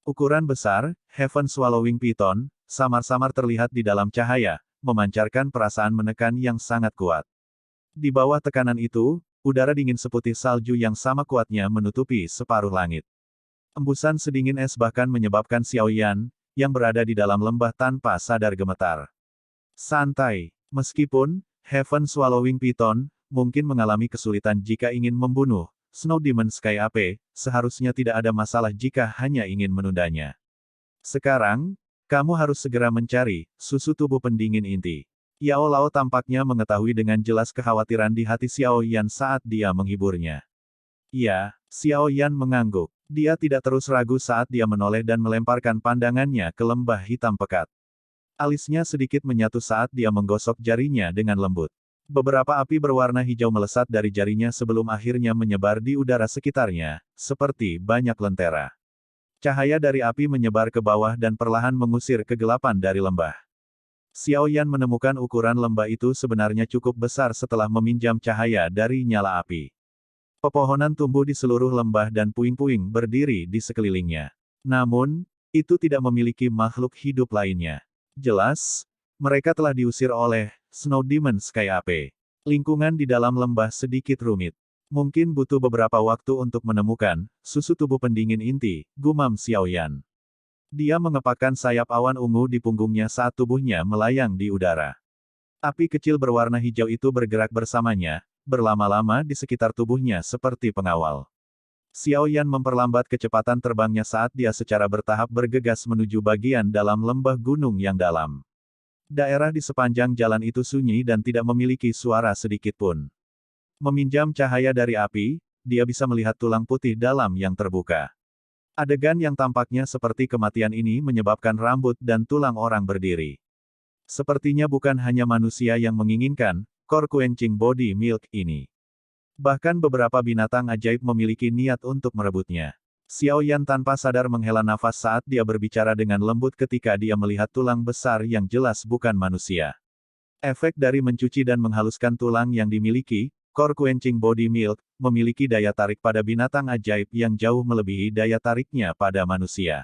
S1: Ukuran besar, Heaven Swallowing Python, samar-samar terlihat di dalam cahaya, memancarkan perasaan menekan yang sangat kuat. Di bawah tekanan itu, udara dingin seputih salju yang sama kuatnya menutupi separuh langit. Embusan sedingin es bahkan menyebabkan Xiao Yan, yang berada di dalam lembah tanpa sadar gemetar. Santai. Meskipun Heaven Swallowing Python mungkin mengalami kesulitan jika ingin membunuh Snow Demon Sky AP, seharusnya tidak ada masalah jika hanya ingin menundanya. Sekarang, kamu harus segera mencari susu tubuh pendingin inti. Yao Lao tampaknya mengetahui dengan jelas kekhawatiran di hati Xiao Yan saat dia menghiburnya. Ya, Xiao Yan mengangguk. Dia tidak terus ragu saat dia menoleh dan melemparkan pandangannya ke lembah hitam pekat. Alisnya sedikit menyatu saat dia menggosok jarinya dengan lembut. Beberapa api berwarna hijau melesat dari jarinya sebelum akhirnya menyebar di udara sekitarnya, seperti banyak lentera. Cahaya dari api menyebar ke bawah dan perlahan mengusir kegelapan dari lembah. Xiao Yan menemukan ukuran lembah itu sebenarnya cukup besar setelah meminjam cahaya dari nyala api. Pepohonan tumbuh di seluruh lembah dan puing-puing berdiri di sekelilingnya. Namun, itu tidak memiliki makhluk hidup lainnya. Jelas, mereka telah diusir oleh Snow Demon Sky Ape. Lingkungan di dalam lembah sedikit rumit. Mungkin butuh beberapa waktu untuk menemukan susu tubuh pendingin inti, gumam Xiao Yan. Dia mengepakkan sayap awan ungu di punggungnya saat tubuhnya melayang di udara. Api kecil berwarna hijau itu bergerak bersamanya, berlama-lama di sekitar tubuhnya seperti pengawal. Xiao Yan memperlambat kecepatan terbangnya saat dia secara bertahap bergegas menuju bagian dalam lembah gunung yang dalam. Daerah di sepanjang jalan itu sunyi dan tidak memiliki suara sedikit pun. Meminjam cahaya dari api, dia bisa melihat tulang putih dalam yang terbuka. Adegan yang tampaknya seperti kematian ini menyebabkan rambut dan tulang orang berdiri. Sepertinya bukan hanya manusia yang menginginkan core quenching body milk ini. Bahkan beberapa binatang ajaib memiliki niat untuk merebutnya. Xiao Yan tanpa sadar menghela nafas saat dia berbicara dengan lembut ketika dia melihat tulang besar yang jelas bukan manusia. Efek dari mencuci dan menghaluskan tulang yang dimiliki, core quenching body milk, memiliki daya tarik pada binatang ajaib yang jauh melebihi daya tariknya pada manusia.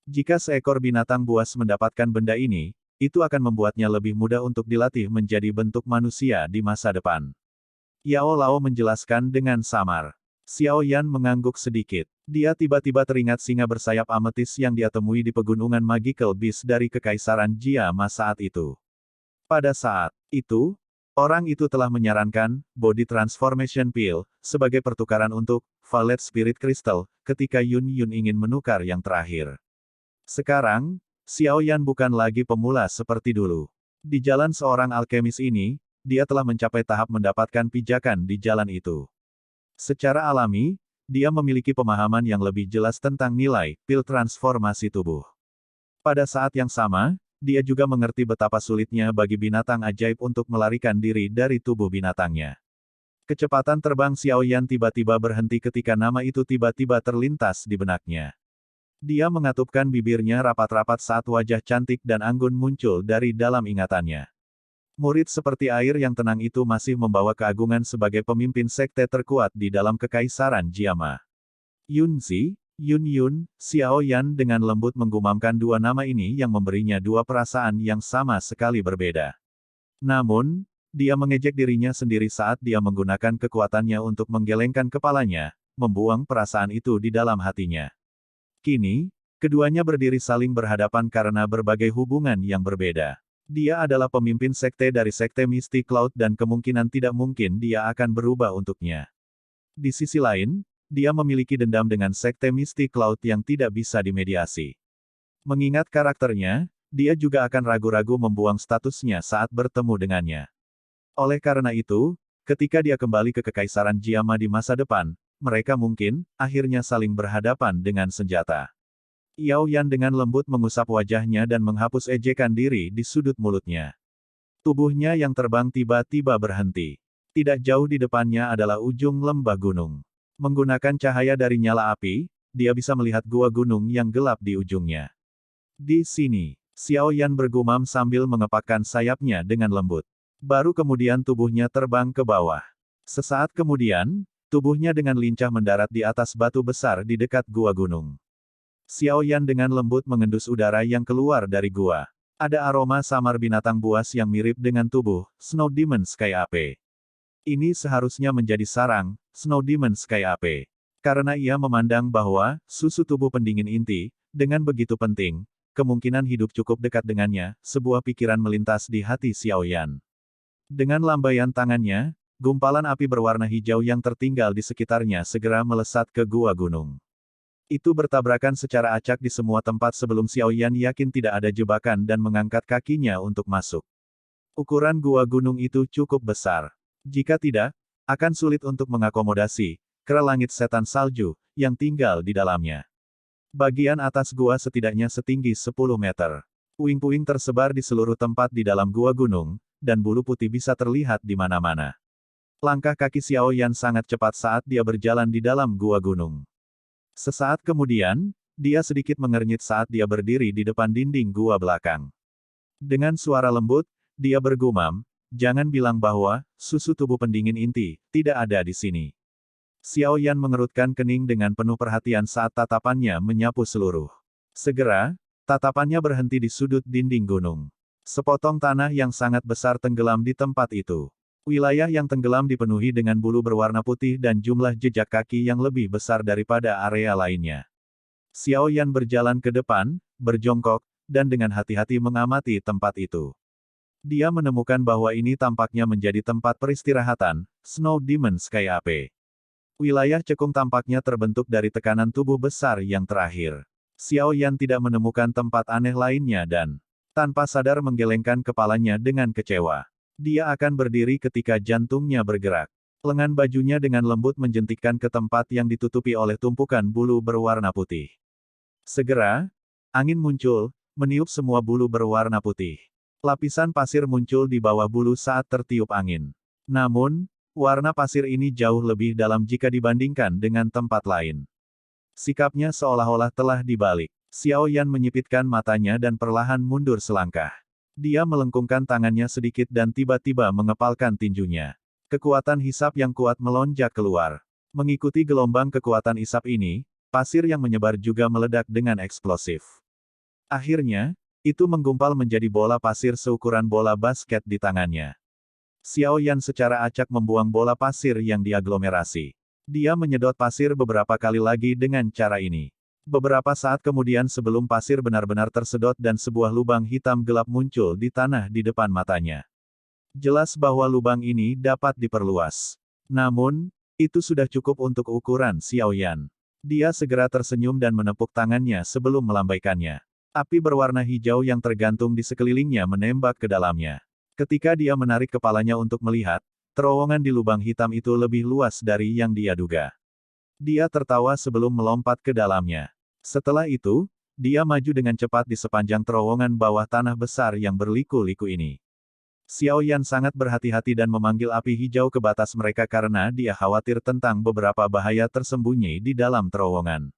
S1: Jika seekor binatang buas mendapatkan benda ini, itu akan membuatnya lebih mudah untuk dilatih menjadi bentuk manusia di masa depan. Yao Lao menjelaskan dengan samar. Xiao Yan mengangguk sedikit. Dia tiba-tiba teringat singa bersayap ametis yang dia temui di pegunungan Magical Beast dari Kekaisaran Jiama saat itu. Pada saat itu, orang itu telah menyarankan Body Transformation Pill sebagai pertukaran untuk Violet Spirit Crystal ketika Yun Yun ingin menukar yang terakhir. Sekarang, Xiao Yan bukan lagi pemula seperti dulu. Di jalan seorang alkemis ini, dia telah mencapai tahap mendapatkan pijakan di jalan itu. Secara alami, dia memiliki pemahaman yang lebih jelas tentang nilai pil transformasi tubuh. Pada saat yang sama, dia juga mengerti betapa sulitnya bagi binatang ajaib untuk melarikan diri dari tubuh binatangnya. Kecepatan terbang Xiao Yan tiba-tiba berhenti ketika nama itu tiba-tiba terlintas di benaknya. Dia mengatupkan bibirnya rapat-rapat saat wajah cantik dan anggun muncul dari dalam ingatannya. Murid seperti air yang tenang itu masih membawa keagungan sebagai pemimpin sekte terkuat di dalam Kekaisaran Jiama. Yunzi, Yun Yun, Xiao Yan dengan lembut menggumamkan dua nama ini yang memberinya dua perasaan yang sama sekali berbeda. Namun, dia mengejek dirinya sendiri saat dia menggunakan kekuatannya untuk menggelengkan kepalanya, membuang perasaan itu di dalam hatinya. Kini, keduanya berdiri saling berhadapan karena berbagai hubungan yang berbeda. Dia adalah pemimpin sekte dari sekte Misty Cloud dan kemungkinan tidak mungkin dia akan berubah untuknya. Di sisi lain, dia memiliki dendam dengan sekte Misty Cloud yang tidak bisa dimediasi. Mengingat karakternya, dia juga akan ragu-ragu membuang statusnya saat bertemu dengannya. Oleh karena itu, ketika dia kembali ke Kekaisaran Jiama di masa depan, mereka mungkin akhirnya saling berhadapan dengan senjata. Yao Yan dengan lembut mengusap wajahnya dan menghapus ejekan diri di sudut mulutnya. Tubuhnya yang terbang tiba-tiba berhenti. Tidak jauh di depannya adalah ujung lembah gunung. Menggunakan cahaya dari nyala api, dia bisa melihat gua gunung yang gelap di ujungnya. Di sini, Xiao Yan bergumam sambil mengepakkan sayapnya dengan lembut. Baru kemudian tubuhnya terbang ke bawah. Sesaat kemudian, tubuhnya dengan lincah mendarat di atas batu besar di dekat gua gunung. Xiao Yan dengan lembut mengendus udara yang keluar dari gua. Ada aroma samar binatang buas yang mirip dengan tubuh Snow Demon Sky Ape. Ini seharusnya menjadi sarang Snow Demon Sky Ape. Karena ia memandang bahwa susu tubuh pendingin inti, dengan begitu penting, kemungkinan hidup cukup dekat dengannya, sebuah pikiran melintas di hati Xiao Yan. Dengan lambaian tangannya, gumpalan api berwarna hijau yang tertinggal di sekitarnya segera melesat ke gua gunung. Itu bertabrakan secara acak di semua tempat sebelum Xiao Yan yakin tidak ada jebakan dan mengangkat kakinya untuk masuk. Ukuran gua gunung itu cukup besar. Jika tidak, akan sulit untuk mengakomodasi kera langit setan salju yang tinggal di dalamnya. Bagian atas gua setidaknya setinggi 10 meter. Puing-puing tersebar di seluruh tempat di dalam gua gunung, dan bulu putih bisa terlihat di mana-mana. Langkah kaki Xiao Yan sangat cepat saat dia berjalan di dalam gua gunung. Sesaat kemudian, dia sedikit mengernyit saat dia berdiri di depan dinding gua belakang. Dengan suara lembut, dia bergumam, "Jangan bilang bahwa susu tubuh pendingin inti tidak ada di sini." Xiao Yan mengerutkan kening dengan penuh perhatian saat tatapannya menyapu seluruh. Segera, tatapannya berhenti di sudut dinding gunung. Sepotong tanah yang sangat besar tenggelam di tempat itu. Wilayah yang tenggelam dipenuhi dengan bulu berwarna putih dan jumlah jejak kaki yang lebih besar daripada area lainnya. Xiao Yan berjalan ke depan, berjongkok, dan dengan hati-hati mengamati tempat itu. Dia menemukan bahwa ini tampaknya menjadi tempat peristirahatan, Snow Demon Sky AP. Wilayah cekung tampaknya terbentuk dari tekanan tubuh besar yang terakhir. Xiao Yan tidak menemukan tempat aneh lainnya dan, tanpa sadar menggelengkan kepalanya dengan kecewa. Dia akan berdiri ketika jantungnya bergerak. Lengan bajunya dengan lembut menjentikkan ke tempat yang ditutupi oleh tumpukan bulu berwarna putih. Segera, angin muncul, meniup semua bulu berwarna putih. Lapisan pasir muncul di bawah bulu saat tertiup angin. Namun, warna pasir ini jauh lebih dalam jika dibandingkan dengan tempat lain. Sikapnya seolah-olah telah dibalik. Xiao Yan menyipitkan matanya dan perlahan mundur selangkah. Dia melengkungkan tangannya sedikit dan tiba-tiba mengepalkan tinjunya. Kekuatan hisap yang kuat melonjak keluar. Mengikuti gelombang kekuatan hisap ini, pasir yang menyebar juga meledak dengan eksplosif. Akhirnya, itu menggumpal menjadi bola pasir seukuran bola basket di tangannya. Xiao Yan secara acak membuang bola pasir yang diaglomerasi. Dia menyedot pasir beberapa kali lagi dengan cara ini. Beberapa saat kemudian sebelum pasir benar-benar tersedot dan sebuah lubang hitam gelap muncul di tanah di depan matanya. Jelas bahwa lubang ini dapat diperluas. Namun, itu sudah cukup untuk ukuran Xiao Yan. Dia segera tersenyum dan menepuk tangannya sebelum melambaikannya. Api berwarna hijau yang tergantung di sekelilingnya menembak ke dalamnya. Ketika dia menarik kepalanya untuk melihat, terowongan di lubang hitam itu lebih luas dari yang dia duga. Dia tertawa sebelum melompat ke dalamnya. Setelah itu, dia maju dengan cepat di sepanjang terowongan bawah tanah besar yang berliku-liku ini. Xiao Yan sangat berhati-hati dan memanggil api hijau ke batas mereka karena dia khawatir tentang beberapa bahaya tersembunyi di dalam terowongan.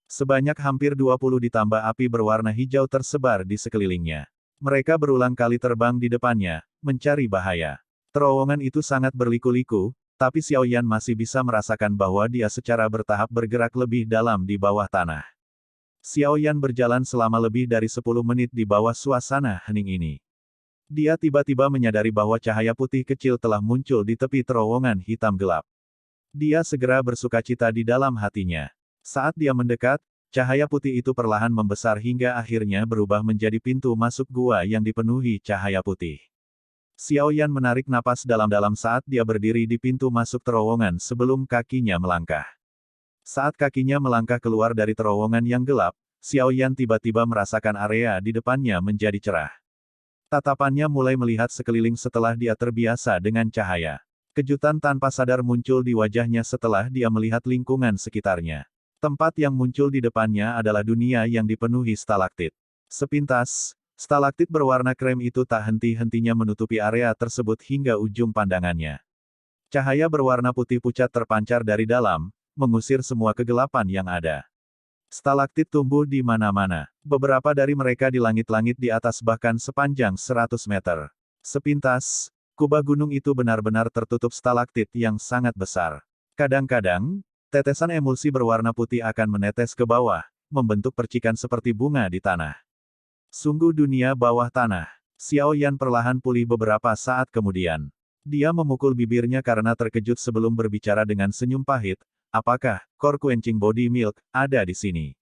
S1: Sebanyak hampir 20 ditambah api berwarna hijau tersebar di sekelilingnya. Mereka berulang kali terbang di depannya, mencari bahaya. Terowongan itu sangat berliku-liku, tapi Xiao Yan masih bisa merasakan bahwa dia secara bertahap bergerak lebih dalam di bawah tanah. Xiao Yan berjalan selama lebih dari 10 menit di bawah suasana hening ini. Dia tiba-tiba menyadari bahwa cahaya putih kecil telah muncul di tepi terowongan hitam gelap. Dia segera bersukacita di dalam hatinya. Saat dia mendekat, cahaya putih itu perlahan membesar hingga akhirnya berubah menjadi pintu masuk gua yang dipenuhi cahaya putih. Xiao Yan menarik napas dalam-dalam saat dia berdiri di pintu masuk terowongan sebelum kakinya melangkah. Saat kakinya melangkah keluar dari terowongan yang gelap, Xiao Yan tiba-tiba merasakan area di depannya menjadi cerah. Tatapannya mulai melihat sekeliling setelah dia terbiasa dengan cahaya. Kejutan tanpa sadar muncul di wajahnya setelah dia melihat lingkungan sekitarnya. Tempat yang muncul di depannya adalah dunia yang dipenuhi stalaktit. Sepintas, stalaktit berwarna krem itu tak henti-hentinya menutupi area tersebut hingga ujung pandangannya. Cahaya berwarna putih pucat terpancar dari dalam, mengusir semua kegelapan yang ada. Stalaktit tumbuh di mana-mana. Beberapa dari mereka di langit-langit di atas bahkan sepanjang 100 meter. Sepintas, kubah gunung itu benar-benar tertutup stalaktit yang sangat besar. Kadang-kadang, tetesan emulsi berwarna putih akan menetes ke bawah, membentuk percikan seperti bunga di tanah. Sungguh dunia bawah tanah. Xiao Yan perlahan pulih beberapa saat kemudian. Dia memukul bibirnya karena terkejut sebelum berbicara dengan senyum pahit. Apakah Core Quenching Body Milk ada di sini?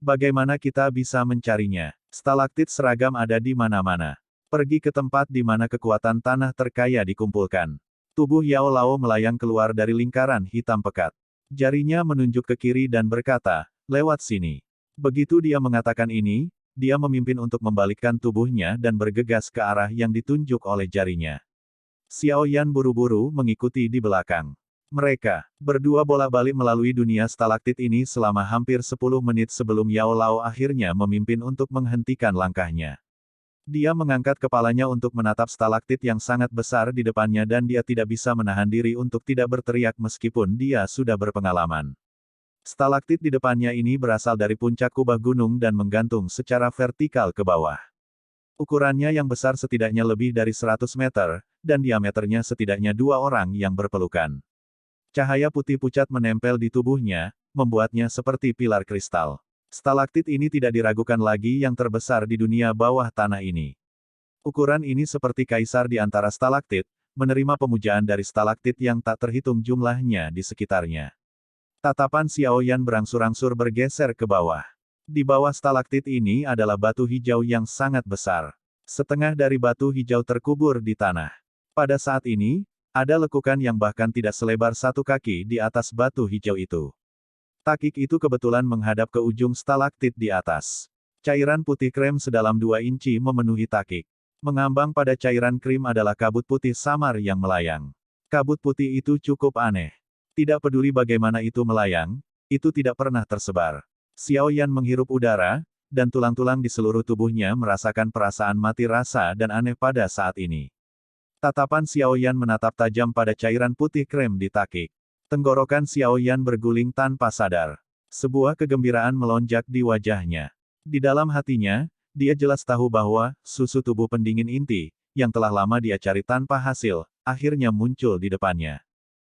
S1: Bagaimana kita bisa mencarinya? Stalaktit seragam ada di mana-mana. Pergi ke tempat di mana kekuatan tanah terkaya dikumpulkan. Tubuh Yao Lao melayang keluar dari lingkaran hitam pekat. Jarinya menunjuk ke kiri dan berkata, "Lewat sini." Begitu dia mengatakan ini, dia memimpin untuk membalikkan tubuhnya dan bergegas ke arah yang ditunjuk oleh jarinya. Xiao Yan buru-buru mengikuti di belakang. Mereka berdua bolak-balik melalui dunia stalaktit ini selama hampir 10 menit sebelum Yao Lao akhirnya memimpin untuk menghentikan langkahnya. Dia mengangkat kepalanya untuk menatap stalaktit yang sangat besar di depannya dan dia tidak bisa menahan diri untuk tidak berteriak meskipun dia sudah berpengalaman. Stalaktit di depannya ini berasal dari puncak kubah gunung dan menggantung secara vertikal ke bawah. Ukurannya yang besar setidaknya lebih dari 100 meter, dan diameternya setidaknya 2 orang yang berpelukan. Cahaya putih pucat menempel di tubuhnya, membuatnya seperti pilar kristal. Stalaktit ini tidak diragukan lagi yang terbesar di dunia bawah tanah ini. Ukuran ini seperti kaisar di antara stalaktit, menerima pemujaan dari stalaktit yang tak terhitung jumlahnya di sekitarnya. Tatapan Xiaoyan berangsur-angsur bergeser ke bawah. Di bawah stalaktit ini adalah batu hijau yang sangat besar. Setengah dari batu hijau terkubur di tanah. Pada saat ini, ada lekukan yang bahkan tidak selebar 1 kaki di atas batu hijau itu. Takik itu kebetulan menghadap ke ujung stalaktit di atas. Cairan putih krem sedalam 2 inci memenuhi takik. Mengambang pada cairan krim adalah kabut putih samar yang melayang. Kabut putih itu cukup aneh. Tidak peduli bagaimana itu melayang, itu tidak pernah tersebar. Xiaoyan menghirup udara, dan tulang-tulang di seluruh tubuhnya merasakan perasaan mati rasa dan aneh pada saat ini. Tatapan Xiaoyan menatap tajam pada cairan putih krem di takik. Tenggorokan Xiaoyan berguling tanpa sadar. Sebuah kegembiraan melonjak di wajahnya. Di dalam hatinya, dia jelas tahu bahwa susu tubuh pendingin inti, yang telah lama dia cari tanpa hasil, akhirnya muncul di depannya.